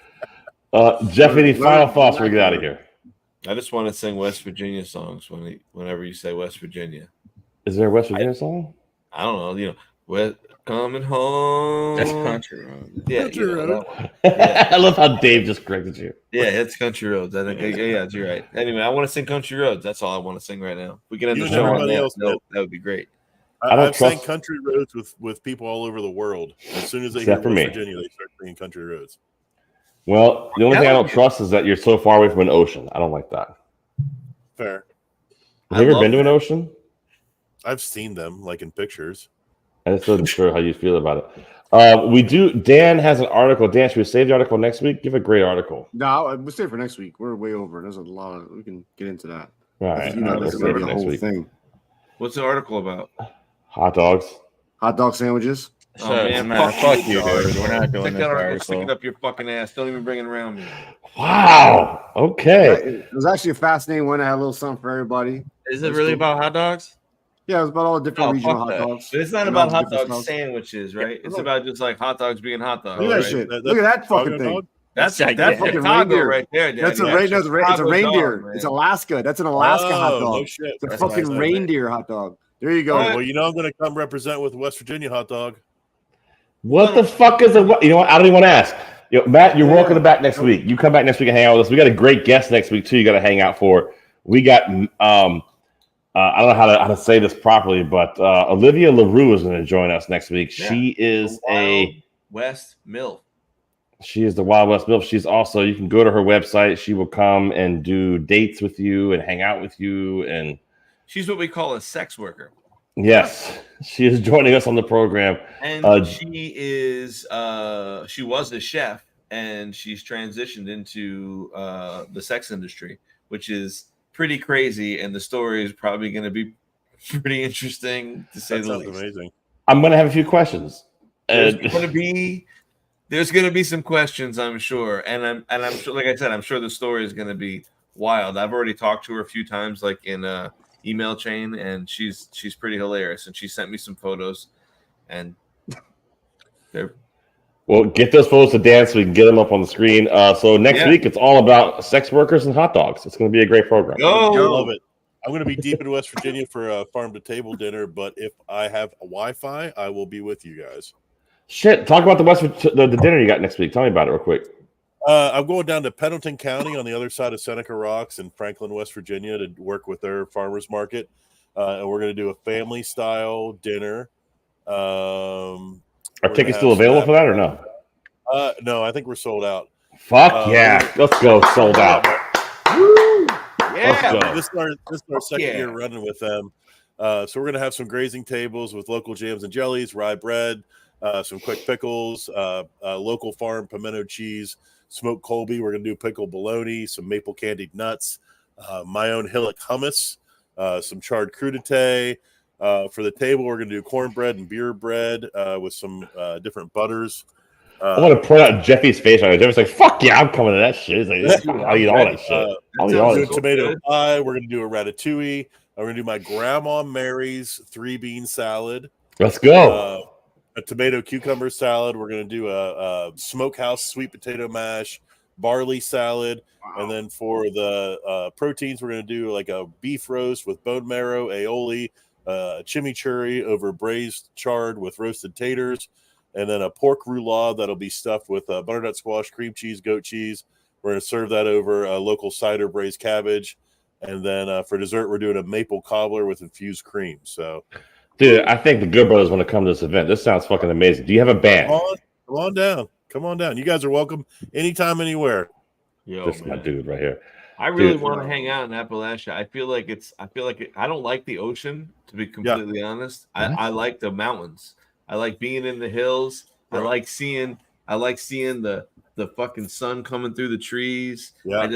Jeff, any final thoughts before we get out of here? I just want to sing West Virginia songs whenever you say West Virginia. Is there a West Virginia song? I don't know. You know, coming home. That's Country Road. Yeah, Country Road. I love how Dave just corrected you. Yeah, it's Country Roads. I think. Yeah, you're right. Anyway, I want to sing Country Roads. That's all I want to sing right now. We can end the show on that. That would be great. I've sang Country Roads with people all over the world. As soon as they hear West Virginia, they start singing Country Roads. Well, the only thing I don't trust is that you're so far away from an ocean. I don't like that. Fair. Have you ever been to an ocean? I've seen them, like in pictures. I just wasn't sure how you feel about it. We do. Dan has an article. Dan, should we save the article next week? Give a great article. No, we'll save it for next week. We're way over. There's a lot of. We can get into that. All right. You know, We'll this save is it the next whole week. thing. What's the article about? Hot dogs. Hot dog sandwiches. Oh man, fuck you, dude. We're not doing Stick this that article, article. stick it up your fucking ass. Don't even bring it around me. Wow. Okay. It was actually a fascinating one. I had a little something for everybody. Is it really about hot dogs? Yeah, it was about all the different regional fuck hot that. dogs. But it's not And about all the hot different dog smells. sandwiches, right? Yeah, It's look. about just like hot dogs being hot dogs. Look at that right? shit. Look at that fucking thing. That's gigantic. fucking Fucking Chicago reindeer. right there. Daddy. That's a That's it's a Chicago reindeer. dog, man. It's Alaska. That's an Alaska hot Oh, dog. no shit. It's a That's fucking nice. reindeer hot dog. There you go. Well, you know I'm going to come represent with West Virginia hot dog. What the fuck is a? You know what? I don't even want to ask. Matt, you're welcome to back next week. You come back next week and hang out with us. We got a great guest next week too. You got to hang out for. We got. I don't know how to say this properly, but Olivia LaRue is going to join us next week. Yeah. She is a West MILF. She is the Wild West MILF. She's also, you can go to her website. She will come and do dates with you and hang out with you. And she's what we call a sex worker. Yes, she is joining us on the program. And she was a chef, and she's transitioned into the sex industry, which is pretty crazy. And the story is probably going to be pretty interesting, to say the least. Amazing. I'm going to have a few questions. There's going to be some questions, I'm sure, and I'm sure, like I said, I'm sure the story is going to be wild. I've already talked to her a few times, like in a email chain, and she's pretty hilarious. And she sent me some photos, and they're. Well, get those photos to Dan so we can get them up on the screen. So next week, it's all about sex workers and hot dogs. It's going to be a great program. I love it. I'm going to be deep in West Virginia for a farm-to-table dinner, but if I have a Wi-Fi, I will be with you guys. Shit, talk about the dinner you got next week. Tell me about it real quick. I'm going down to Pendleton County on the other side of Seneca Rocks in Franklin, West Virginia to work with their farmers market. And we're going to do a family-style dinner. Are tickets still available for that or no? No, I think we're sold out. Fuck yeah. Let's go. Sold out. Woo! Yeah. This is our second year running with them. So we're going to have some grazing tables with local jams and jellies, rye bread, some quick pickles, local farm pimento cheese, smoked Colby. We're going to do pickled bologna, some maple candied nuts, my own hillock hummus, some charred crudité. For the table, we're going to do cornbread and beer bread with some different butters. I want to point out Jeffy's face right now. Jeffy's like, fuck yeah, I'm coming to that shit. He's like, I'll eat all that shit. I'll do a tomato pie. We're going to do a ratatouille. We're going to do my Grandma Mary's 3-bean salad. Let's go. A tomato cucumber salad. We're going to do a smokehouse sweet potato mash, barley salad. Wow. And then for the proteins, we're going to do like a beef roast with bone marrow, aioli, chimichurri over braised chard with roasted taters, and then a pork roulade that'll be stuffed with butternut squash, cream cheese, goat cheese. We're going to serve that over a local cider braised cabbage. And then for dessert, we're doing a maple cobbler with infused cream. So, dude, I think the Good Brothers want to come to this event. This sounds fucking amazing. Do you have a band? Come on down. Come on down. You guys are welcome anytime, anywhere. This is my dude right here. I really want to hang out in Appalachia. I feel like I don't like the ocean, to be completely honest. I like the mountains. I like being in the hills. I like seeing the fucking sun coming through the trees. Yeah.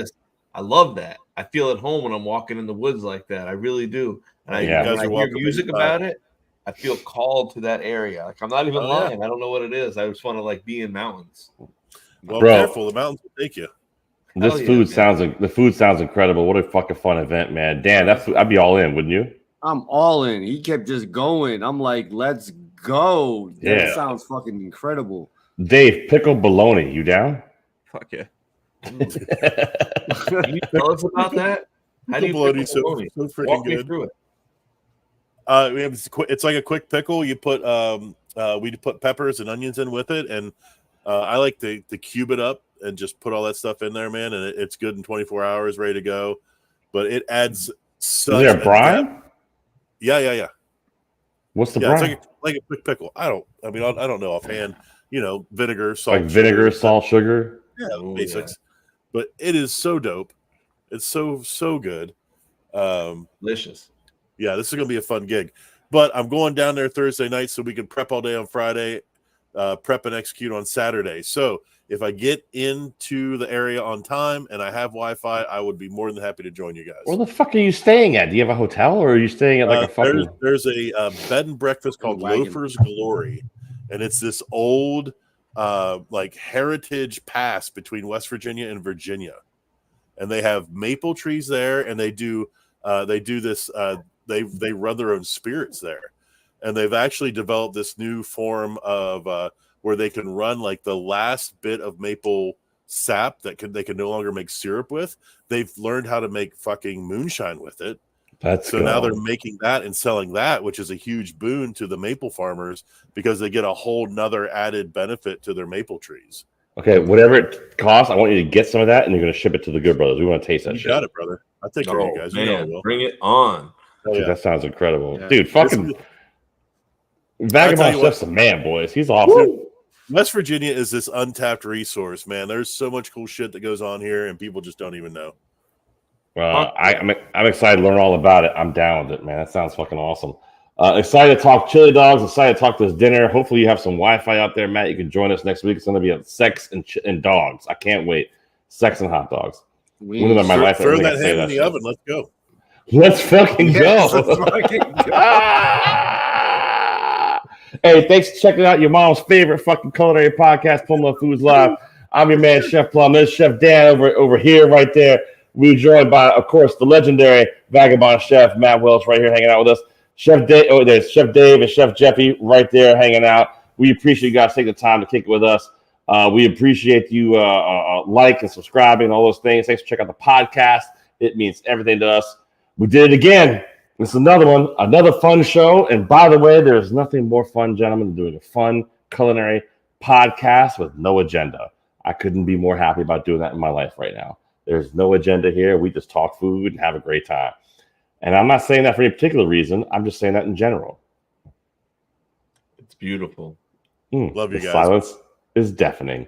I love that. I feel at home when I'm walking in the woods like that. I really do. And when I hear music about it, I feel called to that area. Like I'm not even lying. I don't know what it is. I just want to like be in mountains. Well, careful. The mountains will take you. This food sounds incredible. What a fucking fun event, man. Dan, I'd be all in, wouldn't you? I'm all in. He kept just going. I'm like, let's go. That sounds fucking incredible. Dave, pickle bologna. You down? Fuck yeah. Can you tell us about that? How do you bologna? So freaking Walk good. Me through it. It's like a quick pickle. You put we put peppers and onions in with it, and I like to cube it up and just put all that stuff in there, man. And it's good in 24 hours, ready to go. But it adds. Is there a brine? Yeah. What's the brine? It's like a quick pickle. I don't know offhand. Vinegar, salt, like vinegar, salt, sugar. Yeah, basics. But it is so dope. It's so good. Delicious. Yeah, this is gonna be a fun gig. But I'm going down there Thursday night so we can prep all day on Friday, prep and execute on Saturday. So if I get into the area on time and I have Wi-Fi, I would be more than happy to join you guys. Where the fuck are you staying at? Do you have a hotel or are you staying at like a fucking? There's a bed and breakfast called Loafer's Glory, and it's this old like heritage pass between West Virginia and Virginia, and they have maple trees there, and they do this. They run their own spirits there, and they've actually developed this new form of where they can run like the last bit of maple sap they can no longer make syrup with. They've learned how to make fucking moonshine with it. Now they're making that and selling that, which is a huge boon to the maple farmers because they get a whole nother added benefit to their maple trees. Okay, whatever it costs, I want you to get some of that and you're going to ship it to the Good Brothers. We want to taste that shit. You got it, brother. I'll take care of you guys. Man, bring it on. Dude, that sounds incredible. Yeah. Dude, fucking Vagabond Chef's a man, boys. He's awesome. Woo! West Virginia is this untapped resource, man. There's so much cool shit that goes on here, and people just don't even know. I'm excited to learn all about it. I'm down with it, man. That sounds fucking awesome. Excited to talk chili dogs. Excited to talk this dinner. Hopefully you have some Wi-Fi out there, Matt. You can join us next week. It's going to be on sex and dogs. I can't wait. Sex and hot dogs. Throw that ham in the oven. Let's go. Let's fucking go. Let's fucking go. Hey, thanks for checking out your mom's favorite fucking culinary podcast, Plumluvfoods Live. I'm your man, Chef Plum. There's Chef Dan over here, right there. We're joined by, of course, the legendary Vagabond Chef Matt Welch right here hanging out with us. Chef Dave, there's Chef Dave and Chef Jeffy right there hanging out. We appreciate you guys taking the time to kick it with us. We appreciate you like and subscribing and all those things. Thanks for checking out the podcast. It means everything to us. We did it again. This is another one, another fun show. And by the way, there's nothing more fun, gentlemen, than doing a fun culinary podcast with no agenda. I couldn't be more happy about doing that in my life right now. There's no agenda here. We just talk food and have a great time. And I'm not saying that for any particular reason. I'm just saying that in general. It's beautiful. Love you guys. Silence is deafening.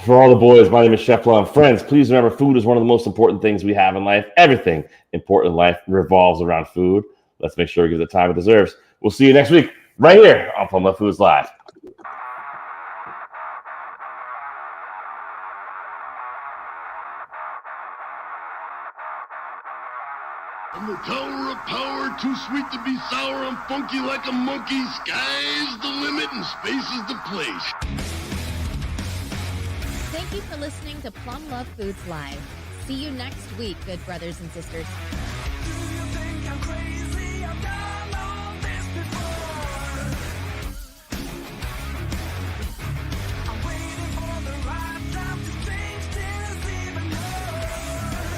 For all the boys, my name is Chef Plum. Friends, please remember food is one of the most important things we have in life. Everything important in life revolves around food. Let's make sure we give it the time it deserves. We'll see you next week right here on Plumluvfoods Live. From the tower of power, too sweet to be sour, I'm funky like a monkey. Sky's the limit and space is the place. Thank you for listening to Plumluvfoods Live. See you next week, good brothers and sisters. Do you think I'm crazy?